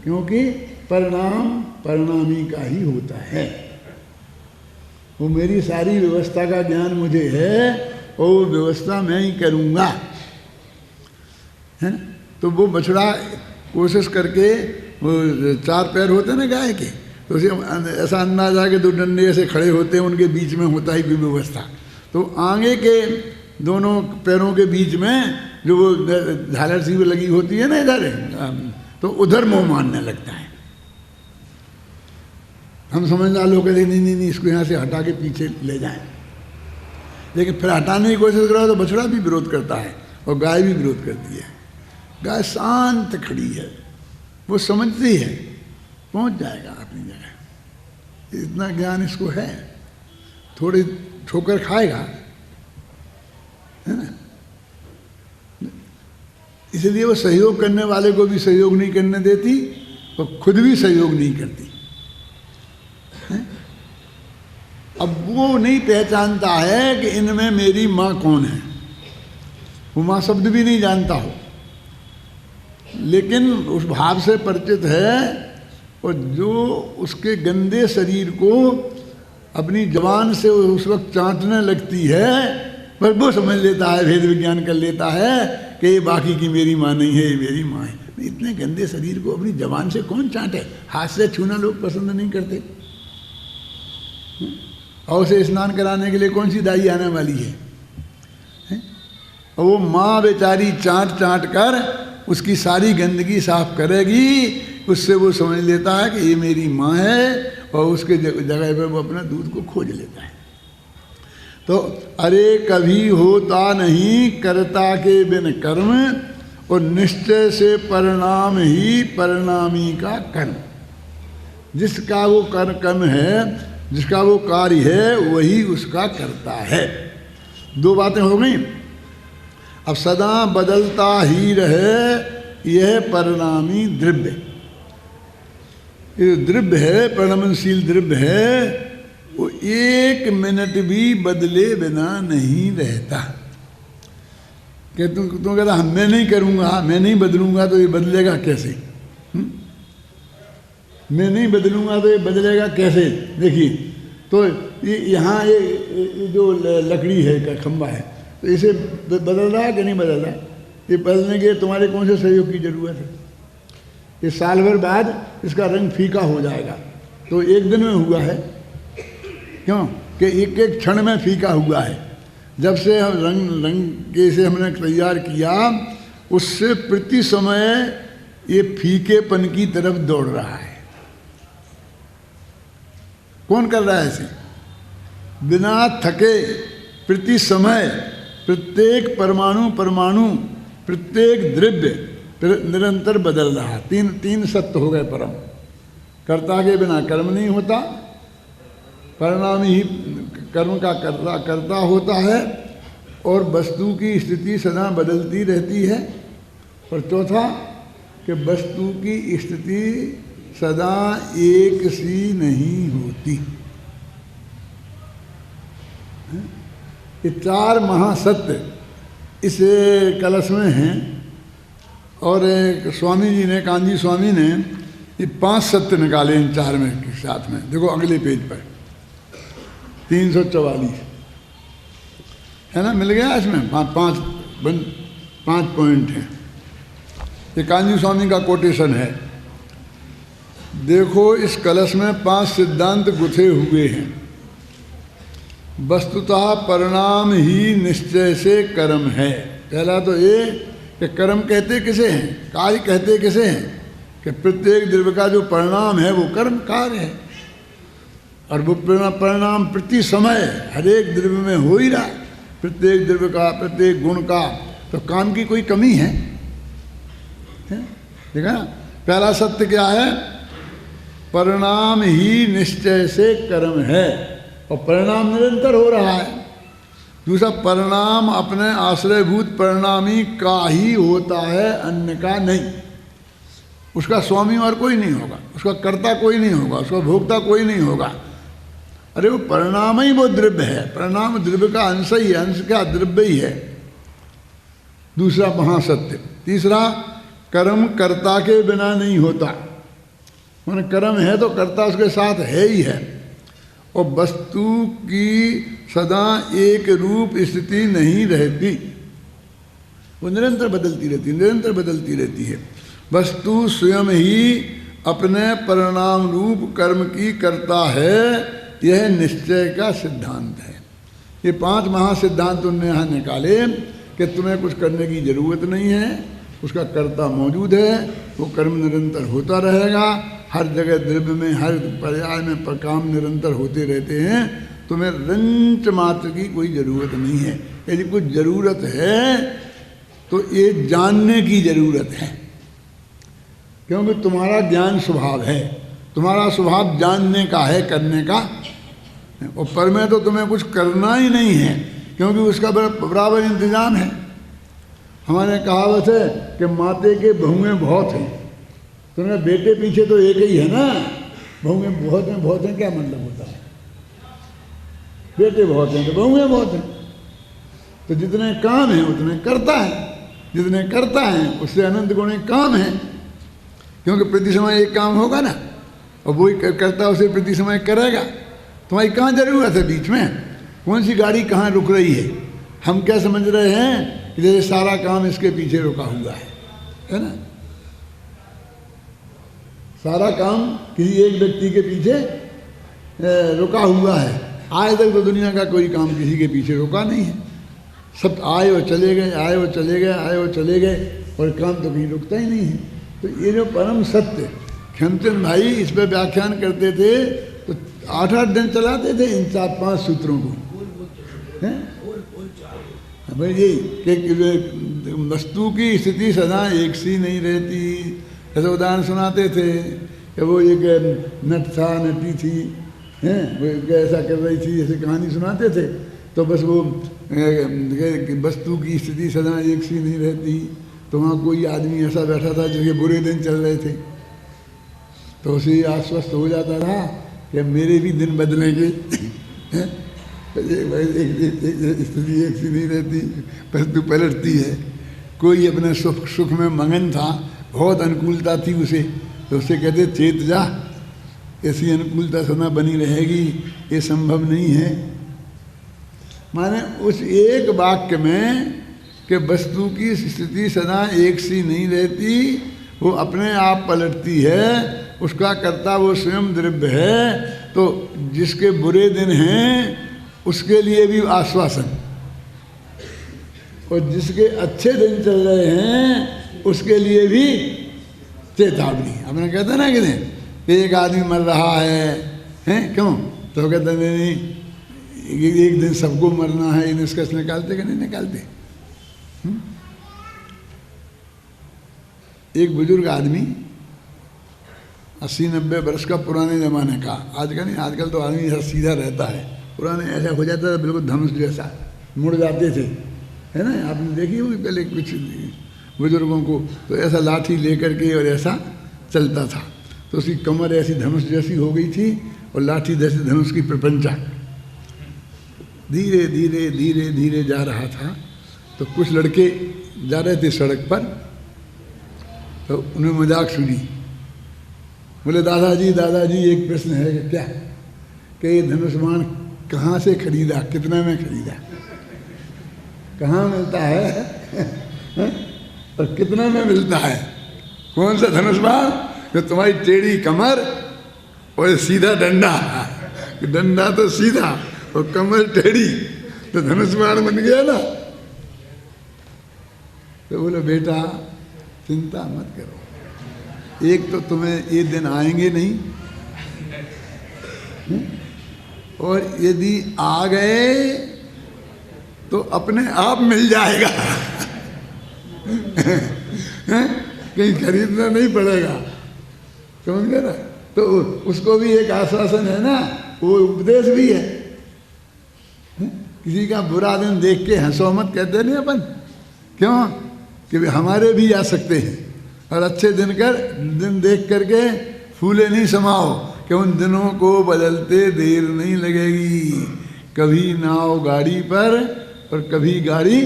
क्योंकि परिणाम परिणामी का ही होता है। वो मेरी सारी व्यवस्था का ज्ञान मुझे है और वो व्यवस्था मैं ही करूँगा, है ना। तो वो बछड़ा कोशिश करके, वो 4 पैर होते हैं ना गाय के, तो उसे ऐसा अंदाजा है कि 2 डंडे ऐसे खड़े होते हैं, उनके बीच में होता ही कोई व्यवस्था। तो आगे के दोनों पैरों के बीच में जो वो झालर सी लगी होती है ना इधर, तो उधर मुँह मारने लगता है। हम समझदार लोग कहते नहीं नहीं नहीं, इसको यहाँ से हटा के पीछे ले जाएं। लेकिन फिर हटाने की कोशिश करो तो बछड़ा भी विरोध करता है और गाय भी विरोध करती है। गाय शांत खड़ी है, वो समझती है पहुंच जाएगा अपनी जगह, इतना ज्ञान इसको है। थोड़ी ठोकर खाएगा, है ना। इसलिए वो सहयोग करने वाले को भी सहयोग नहीं करने देती और खुद भी सहयोग नहीं करती है? अब वो नहीं पहचानता है कि इनमें मेरी माँ कौन है। वो माँ शब्द भी नहीं जानता हो, लेकिन उस भाव से परिचित है। और जो उसके गंदे शरीर को अपनी जबान से उस वक्त चाटने लगती है, पर वो समझ लेता है, भेद विज्ञान कर लेता है कि ये बाकी की मेरी माँ नहीं है, ये मेरी माँ है। इतने गंदे शरीर को अपनी जबान से कौन चाटे। हाथ से छूना लोग पसंद नहीं करते, और उसे स्नान कराने के लिए कौन सी दाई आने वाली है? और वो माँ बेचारी चाट चाट कर उसकी सारी गंदगी साफ करेगी। उससे वो समझ लेता है कि ये मेरी माँ है, और उसके जगह पर वो अपना दूध को खोज लेता है। तो अरे कभी होता नहीं कर्ता के बिन कर्म, और निश्चय से परिणाम ही परिणामी का कर्म। जिसका वो कर्म है, जिसका वो कार्य है, वही उसका करता है। 2 बातें हो गई। अब सदा बदलता ही रहे यह परिणामी द्रव्य। ये द्रव्य है, परिणमशील द्रव्य है, वो 1 मिनट भी बदले बिना नहीं रहता। कि तुम कहता मैं नहीं करूँगा, मैं नहीं बदलूँगा तो ये बदलेगा कैसे? मैं नहीं बदलूँगा तो ये बदलेगा कैसे? देखिए, तो ये यहाँ ये जो लकड़ी है का खंबा है, तो इसे बदल रहा है कि नहीं बदल रहा? ये बदलने के तुम्हारे कौन से सहयोग की जरूरत है? ये साल भर बाद इसका रंग फीका हो जाएगा, तो एक दिन में हुआ है क्यों कि एक एक क्षण में फीका हुआ है। जब से हम रंग के से हमने तैयार किया, उससे प्रति समय ये फीकेपन की तरफ दौड़ रहा है। कौन कर रहा है ऐसे? बिना थके प्रति समय प्रत्येक परमाणु प्रत्येक द्रव्य निरंतर बदल रहा। तीन सत्य हो गए परम। कर्ता के बिना कर्म नहीं होता, परिणाम ही कर्म का कर्ता होता है, और वस्तु की स्थिति सदा बदलती रहती है। और चौथा कि वस्तु की स्थिति सदा एक सी नहीं होती। ये चार महासत्य इस कलश में हैं। और स्वामी जी ने, कांजी स्वामी ने ये 5 सत्य निकाले इन चार में के साथ में। देखो अगले पेज पर 344 है ना, मिल गया इसमें 5 पॉइंट हैं। ये कांजी स्वामी का कोटेशन है। देखो इस कलश में 5 सिद्धांत गुथे हुए हैं। वस्तुतः परिणाम ही निश्चय से कर्म है। पहला तो ये कि कर्म कहते किसे हैं, कार्य कहते किसे हैं, कि प्रत्येक द्रव्य का जो परिणाम है वो कर्म कार्य है। और वो परिणाम प्रति समय हर एक द्रव्य में हो ही रहा है, प्रत्येक द्रव्य का, प्रत्येक गुण का। तो काम की कोई कमी है? देखा ना, पहला सत्य क्या है? परिणाम ही निश्चय से कर्म है, और परिणाम निरंतर हो रहा है। दूसरा, परिणाम अपने आश्रयभूत परिणामी का ही होता है, अन्य का नहीं। उसका स्वामी और कोई नहीं होगा, उसका कर्ता कोई नहीं होगा, उसका भोक्ता कोई नहीं होगा। अरे वो परिणाम ही वो द्रव्य है, परिणाम द्रव्य का अंश ही है, अंश का द्रव्य ही है। दूसरा महासत्य। तीसरा, कर्म कर्ता के बिना नहीं होता। माने कर्म है तो कर्ता उसके साथ है ही है। और वस्तु की सदा एक रूप स्थिति नहीं रहती, वो निरंतर बदलती रहती है, निरंतर बदलती रहती है। वस्तु स्वयं ही अपने परिणाम रूप कर्म की करता है, यह निश्चय का सिद्धांत है। ये 5 महासिद्धांत उन्होंने यहाँ निकाले कि तुम्हें कुछ करने की जरूरत नहीं है, उसका कर्ता मौजूद है, वो कर्म निरंतर होता रहेगा। हर जगह द्रव्य में, हर पर्याय में काम निरंतर होते रहते हैं। तुम्हें रंच मात्र की कोई ज़रूरत नहीं है। यदि कुछ ज़रूरत है तो ये जानने की ज़रूरत है, क्योंकि तुम्हारा ज्ञान स्वभाव है, तुम्हारा स्वभाव जानने का है, करने का। और पर में तो तुम्हें कुछ करना ही नहीं है, क्योंकि उसका बराबर इंतजाम है। हमारे कहावत है कि माते के बहुएं बहुत हैं। तुम्हें बेटे पीछे तो एक ही है ना, बहुएं बहुत हैं क्या मतलब होता है? बेटे बहुत हैं तो बहुएं बहुत हैं। तो जितने काम हैं उतने करता है, जितने करता है उससे अनंत गुणे काम है, क्योंकि प्रति समय एक काम होगा ना, और वही करता उसे प्रति समय करेगा। तुम्हारी कहाँ जरूरत है बीच में? कौन सी गाड़ी कहाँ रुक रही है? हम क्या समझ रहे हैं कि जैसे सारा काम इसके पीछे रुका हुआ है ना? सारा काम किसी एक व्यक्ति के पीछे रुका हुआ है। आज तक तो दुनिया का कोई काम किसी के पीछे रुका नहीं है। सब आए और चले गए, आए और चले गए, आए और चले गए, और काम तो कहीं रुकता ही नहीं है। तो ये जो परम सत्य, खेमचंद भाई इस पर व्याख्यान करते थे तो 8-8 दिन चलाते थे इन 4-5 सूत्रों को। भाई यही कि वस्तु की स्थिति सदा एक सी नहीं रहती। ऐसे उदाहरण सुनाते थे कि वो एक नट था, नटी थी, हैं, वो ऐसा कर रही थी, ऐसे कहानी सुनाते थे। तो बस वो वस्तु की स्थिति सदा एक सी नहीं रहती। तो वहाँ कोई आदमी ऐसा बैठा था जिसके बुरे दिन चल रहे थे, तो उसे आश्वस्त हो जाता था कि मेरे भी दिन बदलेंगे। स्थिति एक सी नहीं रहती, वस्तु पलटती है। कोई अपने सुख में मगन था, बहुत अनुकूलता थी उसे, तो उससे कहते चेत जा, ऐसी अनुकूलता सदा बनी रहेगी, ये संभव नहीं है। माने उस एक वाक्य में कि वस्तु की स्थिति सदा एक सी नहीं रहती, वो अपने आप पलटती है, उसका कर्ता वो स्वयं द्रव्य है। तो जिसके बुरे दिन हैं उसके लिए भी आश्वासन, और जिसके अच्छे दिन चल रहे हैं उसके लिए भी चेतावनी। अपने कहते हैं ना कि एक आदमी मर रहा है, हैं क्यों? तो कहते नहीं एक दिन सबको मरना है, ये निष्कर्ष निकालते कि नहीं निकालते? एक बुजुर्ग आदमी 80-90 वर्ष का, पुराने ज़माने का, आजकल नहीं, आजकल तो आदमी ऐसा सीधा रहता है, पुराने ऐसा हो जाता था बिल्कुल धनुष जैसा, मुड़ जाते थे, है ना? आपने देखी होगी पहले कुछ बुजुर्गों को, तो ऐसा लाठी लेकर के और ऐसा चलता था, तो उसकी कमर ऐसी धनुष जैसी हो गई थी और लाठी जैसे धनुष की प्रपंचा। धीरे धीरे धीरे धीरे जा रहा था, तो कुछ लड़के जा रहे थे सड़क पर, तो उन्हें मजाक सुनी। बोले दादाजी एक प्रश्न है कि क्या? कि ये धनुष्मान कहाँ से खरीदा, कितने में खरीदा, कहाँ मिलता है और कितने में मिलता है? कौन सा धनुष्मान? जो तुम्हारी टेढ़ी कमर और सीधा डंडा, डंडा तो सीधा और कमर टेढ़ी, तो धनुष्मान बन गया ना। तो बोले बेटा चिंता मत करो, एक तो तुम्हें ये दिन आएंगे नहीं, और यदि आ गए तो अपने आप मिल जाएगा, कहीं खरीदना नहीं पड़ेगा, समझ गए ना? तो उसको भी एक आश्वासन है ना, वो उपदेश भी है। किसी का बुरा दिन देख के हंसो मत, कहते नहीं अपन, क्यों? कि हमारे भी आ सकते हैं, और अच्छे दिन देख करके फूले नहीं समाओ, कि उन दिनों को बदलते देर नहीं लगेगी। कभी नाव गाड़ी पर और कभी गाड़ी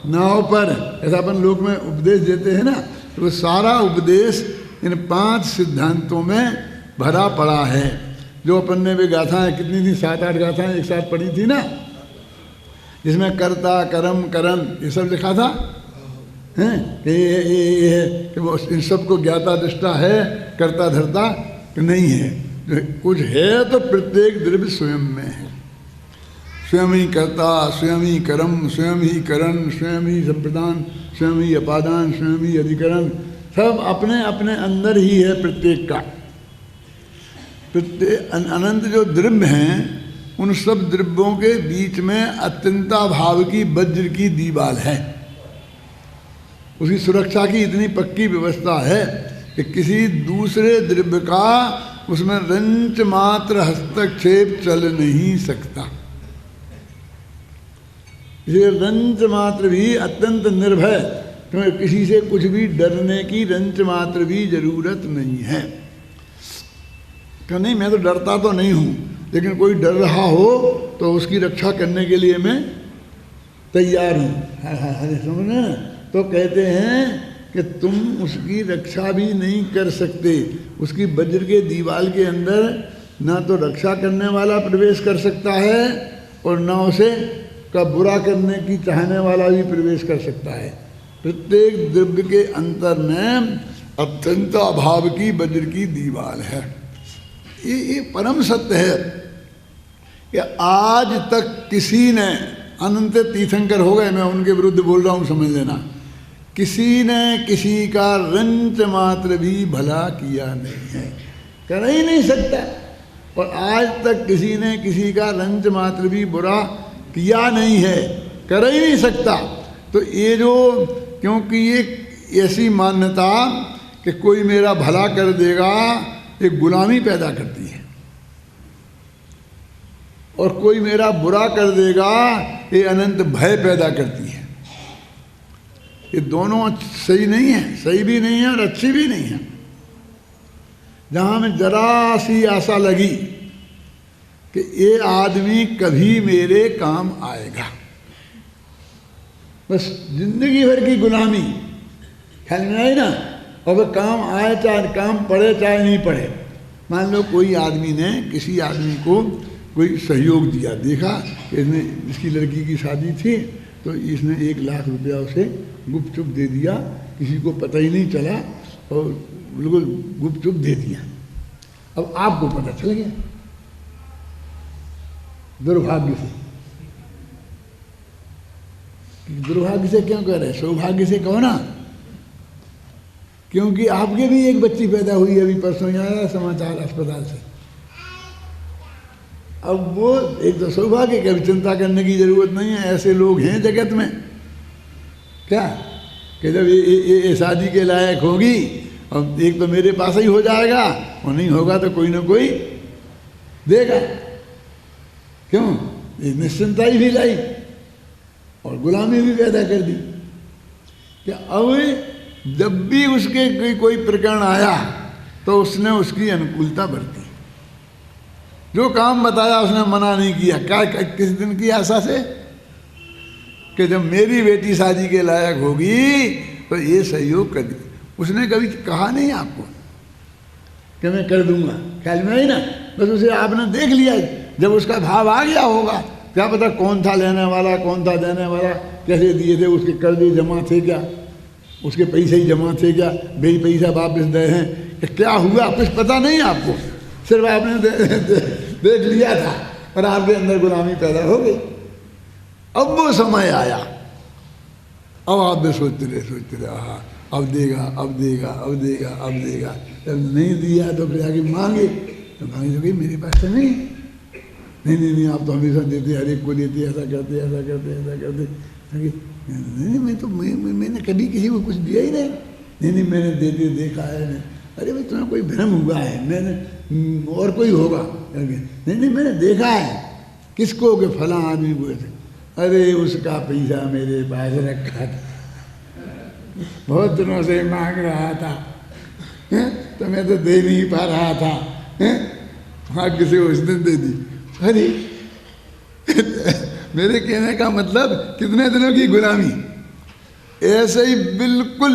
नाव पर, ऐसा अपन लोक में उपदेश देते हैं ना। तो वो सारा उपदेश इन 5 सिद्धांतों में भरा पड़ा है, जो अपन ने भी गाथाएं कितनी थी, 7-8 गाथाएं एक साथ पढ़ी थी ना, जिसमें कर्ता कर्म करण ये सब लिखा था, हैं कि वो इन सबको ज्ञाता दृष्टा है, कर्ता धर्ता नहीं है। कुछ है तो प्रत्येक द्रव्य स्वयं में है, स्वयं ही कर्ता, स्वयं ही कर्म, स्वयं ही करण, स्वयं ही संप्रदान, स्वयं ही अपादान, स्वयं ही अधिकरण, सब अपने अपने अंदर ही है प्रत्येक का। प्रत्येक अनंत जो द्रव्य हैं, उन सब द्रव्यों के बीच में अत्यंता भाव की वज्र की दीवार है। उसकी सुरक्षा की इतनी पक्की व्यवस्था है कि किसी दूसरे द्रव्य का उसमें रंच मात्र हस्तक्षेप चल नहीं सकता। ये रंच मात्र भी अत्यंत निर्भय, क्योंकि किसी से कुछ भी डरने की रंच मात्र भी जरूरत नहीं है। क्यों नहीं, मैं तो डरता तो नहीं हूँ, लेकिन कोई डर रहा हो तो उसकी रक्षा करने के लिए मैं तैयार हूँ। समझे? तो कहते हैं कि तुम उसकी रक्षा भी नहीं कर सकते। उसकी वज्र के दीवार के अंदर ना तो रक्षा करने वाला प्रवेश कर सकता है, और ना उसे का बुरा करने की चाहने वाला भी प्रवेश कर सकता है। प्रत्येक द्रव्य के अंतर में अत्यंत अभाव की वज्र की दीवार है। ये परम सत्य है कि आज तक किसी ने, अनंत तीर्थंकर हो गए, मैं उनके विरुद्ध बोल रहा हूँ समझ लेना, किसी ने किसी का रंच मात्र भी भला किया नहीं है, कर ही नहीं सकता। और आज तक किसी ने किसी का रंच मात्र भी बुरा किया नहीं है, कर ही नहीं सकता। तो ये जो, क्योंकि ये ऐसी मान्यता कि कोई मेरा भला कर देगा, एक गुलामी पैदा करती है, और कोई मेरा बुरा कर देगा ये अनंत भय पैदा करती है। ये दोनों सही नहीं है, सही भी नहीं है और अच्छी भी नहीं है। जहाँ में जरा सी आशा लगी कि ये आदमी कभी मेरे काम आएगा, बस जिंदगी भर की गुलामी, ख्याल नहीं ना, और वह काम आए चाहे काम पड़े चाहे नहीं पड़े। मान लो कोई आदमी ने किसी आदमी को कोई सहयोग दिया, देखा कि इसने, इसकी लड़की की शादी थी तो इसने 1 लाख रुपया उसे गुपचुप दे दिया, किसी को पता ही नहीं चला और बिल्कुल गुपचुप दे दिया। अब आपको पता चल गया, दुर्भाग्य से। दुर्भाग्य से क्यों कह रहे, सौभाग्य से कहो ना, क्योंकि आपके भी एक बच्ची पैदा हुई अभी परसों ही आया समाचार अस्पताल से। अब वो एक तो सौभाग्य की, अभी चिंता करने की जरूरत नहीं है, ऐसे लोग हैं जगत में क्या कि जब ये शादी के लायक होगी और एक तो मेरे पास ही हो जाएगा और नहीं होगा तो कोई ना कोई देगा। क्यों, ये निश्चिंता ही भी लाई और गुलामी भी पैदा कर दी। क्या अब जब भी उसके कोई प्रकरण आया तो उसने उसकी अनुकूलता बरती, जो काम बताया उसने मना नहीं किया। क्या किस दिन की आशा से कि जब मेरी बेटी शादी के लायक होगी तो ये सहयोग कर दी। उसने कभी कहा नहीं आपको कि मैं कर दूंगा, ख्याल में आई ना, बस उसे आपने देख लिया। जब उसका भाव आ गया होगा, क्या पता कौन था लेने वाला कौन था देने वाला, कैसे दिए थे, उसके कर्जे जमा थे क्या, उसके पैसे ही जमा थे क्या, बेई पैसा वापस दे हैं कि क्या हुआ, कुछ पता नहीं आपको, सिर्फ आपने देख लिया था और आपके अंदर गुलामी पैदा हो गई। अब वो समय आया, अब आप भी सोचते रहे हाँ अब देगा अब देगा अब देगा अब देगा। जब नहीं दिया तो फिर आगे मांगे तो मांगे तो भाई मेरे पास तो नहीं, नहीं आप तो हमेशा देते, हर एक को देते, ऐसा करते ऐसा करते ऐसा करते। नहीं मैंने कभी किसी को कुछ दिया ही नहीं, मैंने देते देखा है। अरे भाई तुम्हें कोई भ्रम हुआ है, मैंने और कोई होगा, नहीं मैंने देखा है। किसको के फला आदमी को ऐसे, अरे उसका पैसा मेरे पास रखा था, बहुत दिनों से मांग रहा था, तो मैं तो दे नहीं पा रहा था, हाँ किसी को उस दिन दे दी। अरे मेरे कहने का मतलब कितने दिनों की गुलामी। ऐसे ही बिल्कुल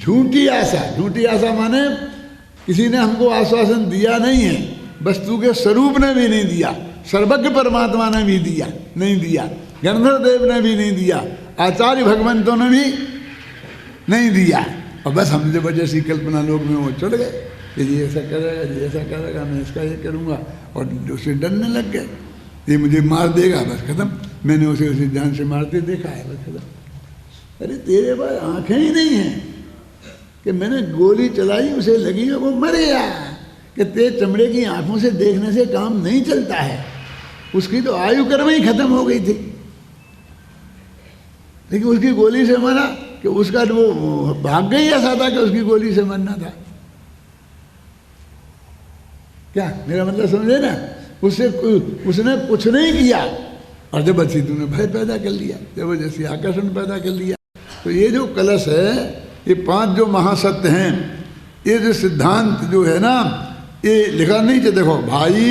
झूठी आशा माने किसी ने हमको आश्वासन दिया नहीं है, वस्तु के स्वरूप ने भी नहीं दिया, सर्वज्ञ परमात्मा ने भी नहीं दिया, गंधर्व देव ने भी नहीं दिया, आचार्य भगवंतों ने भी नहीं दिया। और बस हम जबरदस्ती कल्पना लोग में वो चढ़ गए कि ये ऐसा करेगा, ये ऐसा करेगा, मैं इसका ये करूँगा, और उसे डरने लग गए, ये मुझे मार देगा, बस खत्म। मैंने उसे जान से मारते देखा है, बस खत्म। अरे तेरे पास आँखें ही नहीं हैं कि मैंने गोली चलाई, उसे लगी और वो मर गया। कि तेरे चमड़े की आंखों से देखने से काम नहीं चलता है, उसकी तो आयु कर्म ही खत्म हो गई थी, लेकिन उसकी गोली से मरा कि उसका वो भाग्य ही ऐसा था कि उसकी गोली से मरना था। क्या मेरा मतलब समझे ना, उसने कुछ नहीं किया और जबरदस्ती तूने भय पैदा कर लिया, जबरदस्ती आकर्षण पैदा कर लिया। तो ये जो कलश है, ये 5 जो महासत्य हैं, ये जो सिद्धांत जो है ना, ये लिखा नहीं कि देखो भाई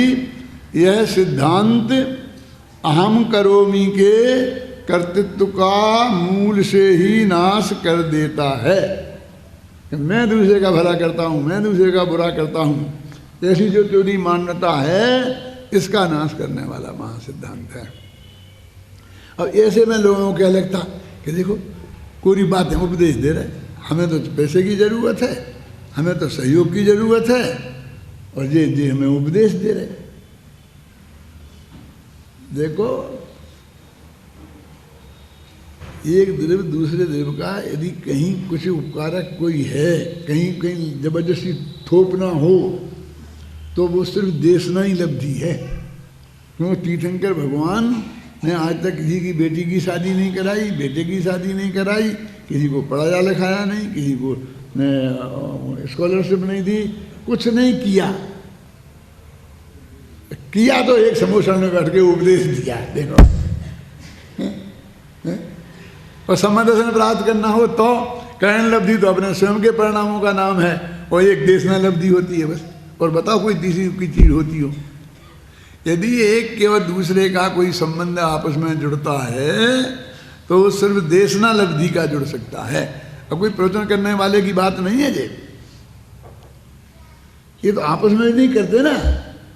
यह सिद्धांत अहम करोमी के कर्तृत्व का मूल से ही नाश कर देता है। मैं दूसरे का भला करता हूँ, मैं दूसरे का बुरा करता हूँ, ऐसी जो तेरी मान्यता है इसका नाश करने वाला महासिद्धांत है। और ऐसे में लोगों को क्या लगता कि देखो पूरी बातें उपदेश दे रहे, हमें तो पैसे की ज़रूरत है, हमें तो सहयोग की ज़रूरत है, और ये हमें उपदेश दे रहे। देखो एक द्रव्य दूसरे द्रव्य का यदि कहीं कुछ उपकारक कोई है, कहीं जबरदस्ती थोपना हो तो वो सिर्फ देशना ही लब्धि है। क्योंकि तीर्थंकर भगवान ने आज तक किसी की बेटी की शादी नहीं कराई, बेटे की शादी नहीं कराई, किसी को पढ़ाया लिखाया नहीं, किसी को स्कॉलरशिप नहीं दी, कुछ नहीं किया तो एक समोसा में बैठ के उपदेश दिया। देखो और समदर्शन प्राप्त करना हो तो करण लब्धि तो अपने स्वयं के परिणामों का नाम है, और एक देशना लब्धि होती है बस। और बताओ कोई तीसरी कोई चीज होती हो? यदि एक के और दूसरे का कोई संबंध आपस में जुड़ता है तो सिर्फ देशना लब्धि का जुड़ सकता है, अब कोई प्रवचन करने वाले की बात नहीं है ये तो आपस में नहीं करते ना,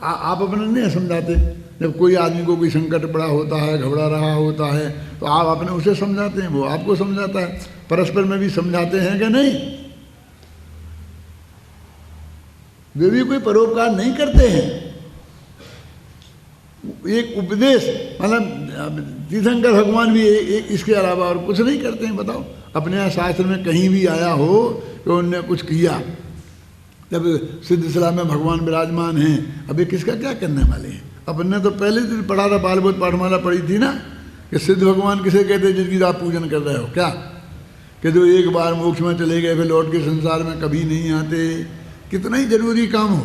आप अपने नहीं समझाते, जब कोई आदमी को कोई संकट पड़ा होता है, घबरा रहा होता है, तो आप अपने उसे समझाते हैं, वो आपको समझाता है, परस्पर में भी समझाते हैं कि नहीं? वे भी कोई परोपकार नहीं करते हैं। एक उपदेश, मतलब तीर्थंकर भगवान भी इसके अलावा और कुछ नहीं करते हैं। बताओ, अपने यहाँ शास्त्र में कहीं भी आया हो तो उनने कुछ किया? जब सिद्धशिला में भगवान विराजमान हैं, अभी किसका क्या करने वाले हैं? अपन ने तो पहले दिन पढ़ा था, बालबोध पाठमाला पढ़ी थी ना, कि सिद्ध भगवान किसे कहते हैं? जिनकी आप पूजन कर रहे हो। क्या कि जो एक बार मोक्ष में चले गए, फिर लौट के संसार में कभी नहीं आते। कितना ही जरूरी काम हो,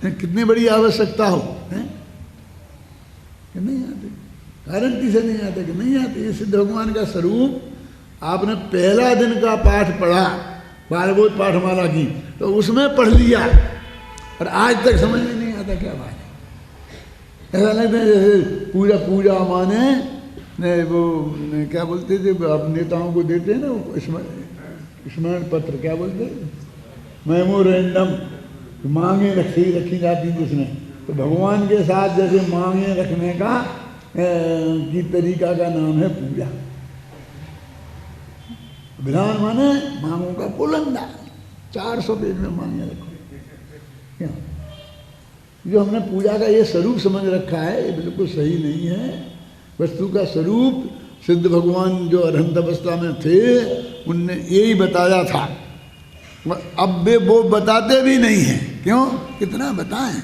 कितनी बड़ी आवश्यकता हो, है कि नहीं आते? कारण किसे नहीं आते कि नहीं आते? ये सिद्ध भगवान का स्वरूप आपने पहला दिन का पाठ पढ़ा बालबोध पाठमाला की, तो उसमें पढ़ लिया और आज तक समझ में नहीं आता क्या बात है। ऐसा लगता है जैसे पूजा पूजा माने वो क्या बोलते थे, आप नेताओं को देते हैं ना स्मरण पत्र, क्या बोलते हैं, मेमोरेंडम, मांगे रखी जाती जिसमें, तो भगवान के साथ जैसे मांगे रखने का की तरीका का नाम है पूजा। विधान माने मांगों का पुलंदा, 400 पेज में मांगे रखो। क्या जो हमने पूजा का ये स्वरूप समझ रखा है, ये बिल्कुल सही नहीं है। वस्तु का स्वरूप सिद्ध भगवान जो अरहंत अवस्था में थे, उनने यही बताया था। अब वे वो बताते भी नहीं हैं। क्यों? कितना बताएं?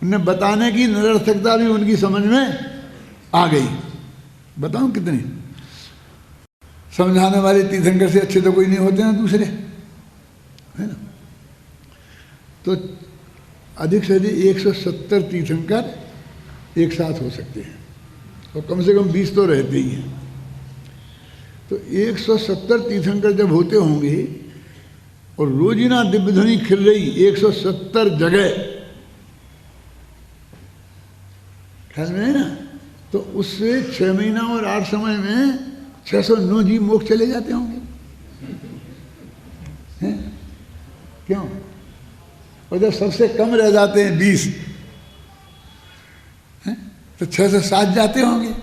उन्हें बताने की निरर्थकता भी उनकी समझ में आ गई। बताऊं कितनी? समझाने वाले तीर्थंकर से अच्छे तो कोई नहीं होते ना दूसरे, है ना? तो अधिक से अधिक 170 तीर्थंकर एक साथ हो सकते हैं, और कम से कम 20 तो रहते ही हैं। तो 170 तीर्थंकर जब होते होंगे और रोजीना दिव्य ध्वनि खिल रही 170 जगह, ख्याल में है ना? तो उससे 6 महीना और 8 समय में 609 जीव मोक्ष चले जाते होंगे, हैं? क्यों? और जब सबसे कम रह जाते हैं 20, तो 607 जाते होंगे।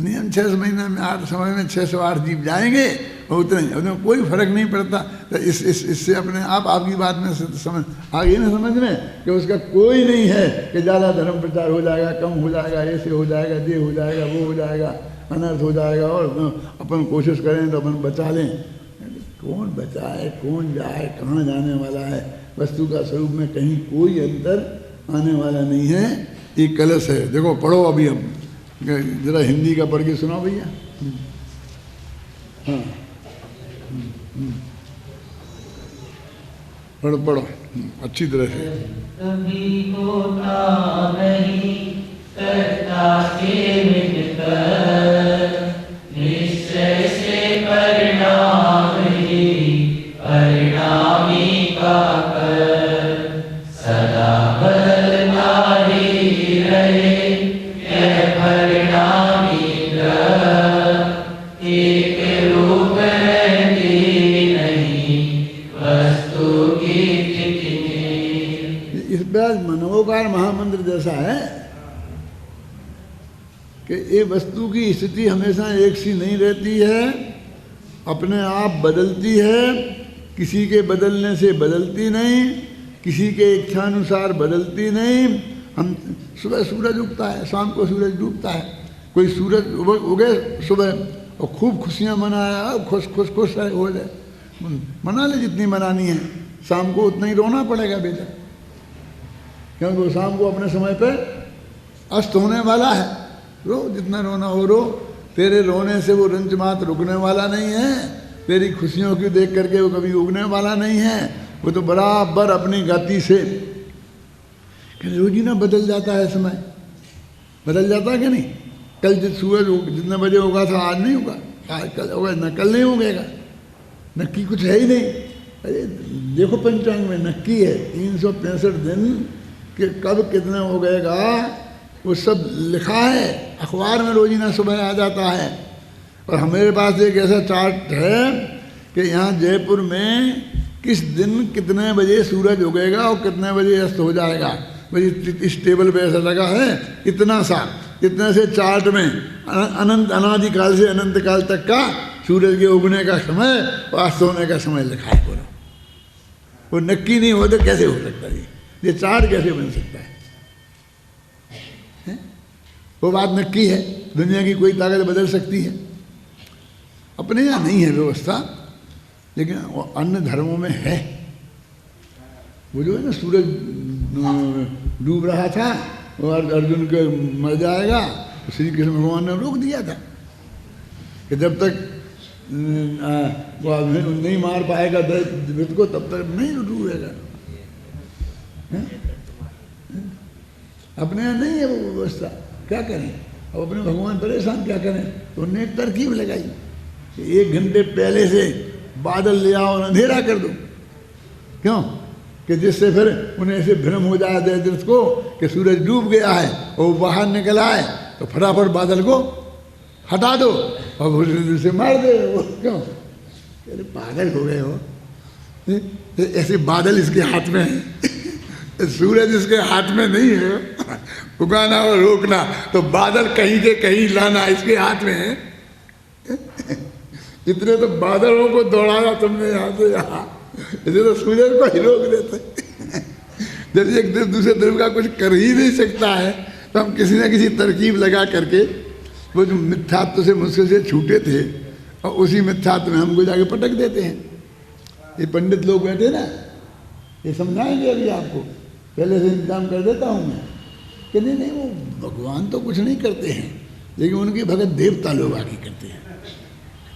नियम 6 महीने में 8 समय में 608 जीव जाएंगे, और उतने कोई फर्क नहीं पड़ता। तो इससे अपने आप आपकी बात में समझ आ गई ना, समझ में कि उसका कोई नहीं है कि ज़्यादा धर्म प्रचार हो जाएगा, कम हो जाएगा, ऐसे हो जाएगा, ये हो जाएगा, वो हो जाएगा, अनर्थ हो जाएगा, और अपन कोशिश करें तो अपन बचा लें। कौन बचाए, कौन जाए, कहाँ जाने वाला है? वस्तु का स्वरूप में कहीं कोई अंतर आने वाला नहीं है। एक कलश है, देखो पढ़ो अभी, हम जरा हिंदी का पढ़ के सुनाओ भैया। हाँ, पढ़ो पढ़ो अच्छी तरह से। कभी होता नहीं कर्ता के मिटकर, निश्चय से परिणाम ही परिणामी का कर, सदा बदलनारी रहे यह परिणामी ग्रह, एक रूप रहती नहीं वस्तु की इस बार मनोकार महामंत्र जैसा है कि ये वस्तु की स्थिति हमेशा एक सी नहीं रहती है, अपने आप बदलती है। किसी के बदलने से बदलती नहीं, किसी के इच्छानुसार बदलती नहीं। हम सुबह सूरज उगता है, शाम को सूरज डूबता है। कोई सूरज उगे सुबह और खूब खुशियाँ मनाया, खुश खुश खुश हो जाए, मना ले जितनी मनानी है, शाम को उतना ही रोना पड़ेगा बेटा, क्योंकि वो शाम को अपने समय पे अस्त होने वाला है। रो जितना रोना हो रो, तेरे रोने से वो रंज मात रुकने वाला नहीं है। तेरी खुशियों की देख करके वो कभी उगने वाला नहीं है। वो तो बराबर अपनी गति से रोजीना बदल जाता है, समय बदल जाता है कि नहीं? कल सूरज जितने बजे होगा था आज नहीं होगा, आज कल होगा न, कल नहीं उगेगा, नक्की कुछ है ही नहीं। अरे देखो पंचांग में नक्की है 365 दिन कि कब कितने उगेगा, वो सब लिखा है अखबार में, रोजीना सुबह आ जाता है। और हमारे पास एक ऐसा चार्ट है कि यहाँ जयपुर में किस दिन कितने बजे सूरज उगेगा और कितने बजे अस्त हो जाएगा। भाई इस टेबल पे ऐसा लगा है, इतना सा, इतने से चार्ट में अनंत अनादिकाल से अनंत काल तक का सूरज के उगने का समय और अस्त होने का समय लिखा है। बोलो वो नक्की नहीं हो तो कैसे हो सकता है? ये चार्ट कैसे बन सकता है? वो बात नक्की है, दुनिया की कोई ताकत बदल सकती है। अपने यहाँ नहीं है व्यवस्था, लेकिन अन्य धर्मों में है। वो जो है ना, सूरज डूब रहा था और अर्जुन के मर जाएगा, तो श्री कृष्ण भगवान ने रोक दिया था कि जब तक वो नहीं मार पाएगा दैत्य को तब तक नहीं डूबेगा। अपने यहाँ नहीं है वो व्यवस्था, क्या करें? अब अपने भगवान परेशान क्या करें? तो उन्होंने एक तरकीब लगाई कि 1 घंटे पहले से बादल ले आओ और अंधेरा कर दो। क्यों? कि जिससे फिर उन्हें ऐसे भ्रम हो जाए दैत्य को कि सूरज डूब गया है और वो बाहर निकल आए, तो फटाफट बादल को हटा दो और उसे मार दे। वो क्यों? अरे पागल हो गए हो? ऐसे बादल इसके हाथ में है, सूरज इसके हाथ में नहीं है उगाना और रोकना, तो बादल कहीं के कहीं लाना इसके हाथ में है। इतने तो बादलों को दौड़ाया तुमने यहाँ से यहाँ, इसे तो सूरज को ही रोक देते। जब एक तरफ दूसरे तरफ का कुछ कर ही नहीं सकता है, तो हम किसी न किसी तरकीब लगा करके वो जो मिथ्यात्व से मुझसे से छूटे थे और उसी मिथ्यात्व में हमको जाके पटक देते हैं। ये पंडित लोग बैठे ना, ये समझाएंगे अभी आपको, पहले से इंतजाम कर देता हूँ मैं कि नहीं वो भगवान तो कुछ नहीं करते हैं, लेकिन उनके भगत देवता लोग आगे करते हैं।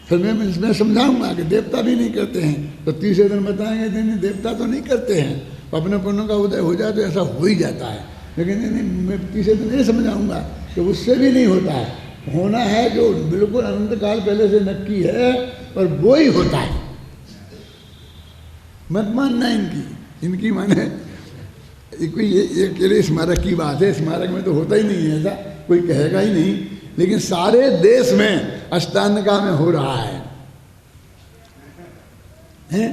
फिर मैं इसमें समझाऊंगा कि देवता भी नहीं करते हैं, तो तीसरे दिन बताएंगे नहीं देवता तो नहीं करते हैं, अपने पुण्य का उदय हो जाए तो ऐसा हो ही जाता है। लेकिन नहीं मैं तीसरे दिन ये समझाऊंगा कि उससे भी नहीं होता है, होना है जो बिल्कुल अनंत काल पहले से नक्की है और वो ही होता है। मत मानना इनकी माने कोई ये अकेले स्मारक की बात है, स्मारक में तो होता ही नहीं है ऐसा, कोई कहेगा ही नहीं, लेकिन सारे देश में अष्टांगिका में हो रहा है। हैं?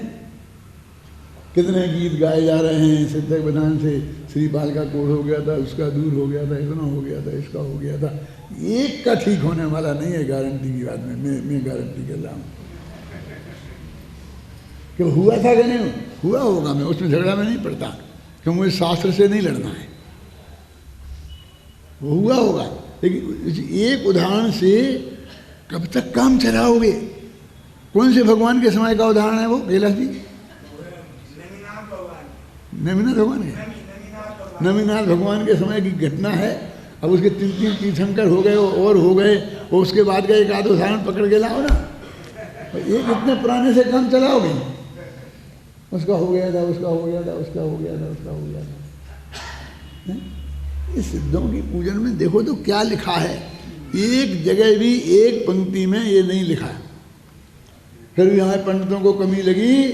कितने गीत गाए जा रहे हैं, सिद्धक विधान से श्रीपाल का कोढ़ हो गया था, उसका दूर हो गया था, इतना हो गया था, इसका हो गया था, एक का ठीक होने वाला नहीं है, गारंटी की बात में मैं गारंटी कर रहा हूँ कि हुआ था कि नहीं हुआ होगा। मैं उसमें झगड़ा में नहीं पड़ता, क्योंकि मुझे शास्त्र से नहीं लड़ना है, वो हुआ होगा। लेकिन एक उदाहरण से कब तक काम चलाओगे? कौन से भगवान के समय का उदाहरण है वो कैलाश जी? नमीनाथ भगवान के, नमीनाथ भगवान के समय की घटना है। अब उसके 3 तीर्थंकर हो गए और हो गए, और उसके बाद का एक आध उदाहरण पकड़ के लाओ ना। एक इतने पुराने से काम चलाओगे? उसका हो गया था, उसका हो गया था, उसका हो गया था, उसका हो गया था। इस सिद्धों की पूजन में देखो तो क्या लिखा है, एक जगह भी एक पंक्ति में ये नहीं लिखा। फिर भी यहाँ पंडितों को कमी लगी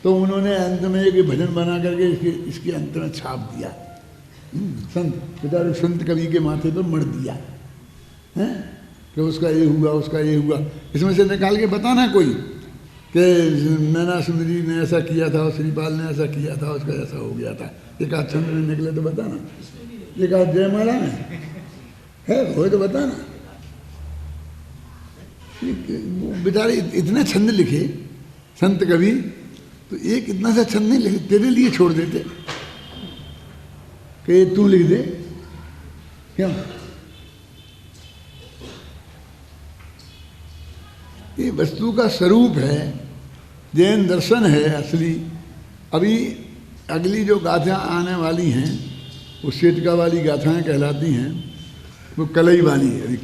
तो उन्होंने अंत में एक भजन बना करके इसके अंत में छाप दिया। संत बेचारे संत कवि के माथे पर मर दिया है कि उसका ये हुआ, उसका ये हुआ। इसमें से निकाल के बताना कोई कि नैना सुंदरी ने ऐसा किया था और श्रीपाल ने ऐसा किया था, उसका ऐसा हो गया था। एक आध छंद में निकले तो बताना, एक आध जयमाला में है हो तो बताना। बेचारे इतने छंद लिखे संत कवि, तो एक इतना सा छंद नहीं लिखे, तेरे लिए छोड़ देते कि तू लिख दे। क्यों? ये वस्तु का स्वरूप है, जैन दर्शन है असली। अभी अगली जो गाथा आने वाली हैं वो शेटका वाली गाथाएँ कहलाती हैं, वो कलई वाली है।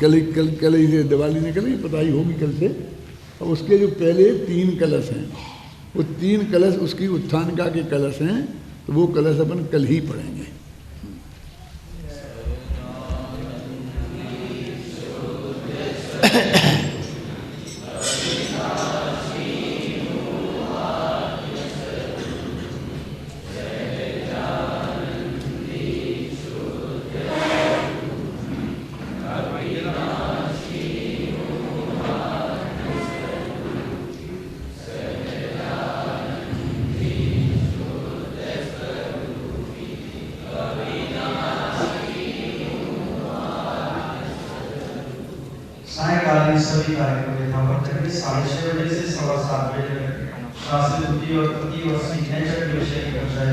कलई से दिवाली निकली, पता ही होगी कल से। और उसके जो पहले 3 कलश हैं, वो 3 कलश उसकी उत्थानका के कलश हैं, तो वो कलश अपन कल ही पढ़ेंगे। ही कार्यक्रम यथावत करेंगे 6:30 बजे से 7:15 बजे तक। शास्त्री द्वितीय और तृतीय और सिग्नेचर के विषय की कक्षाएं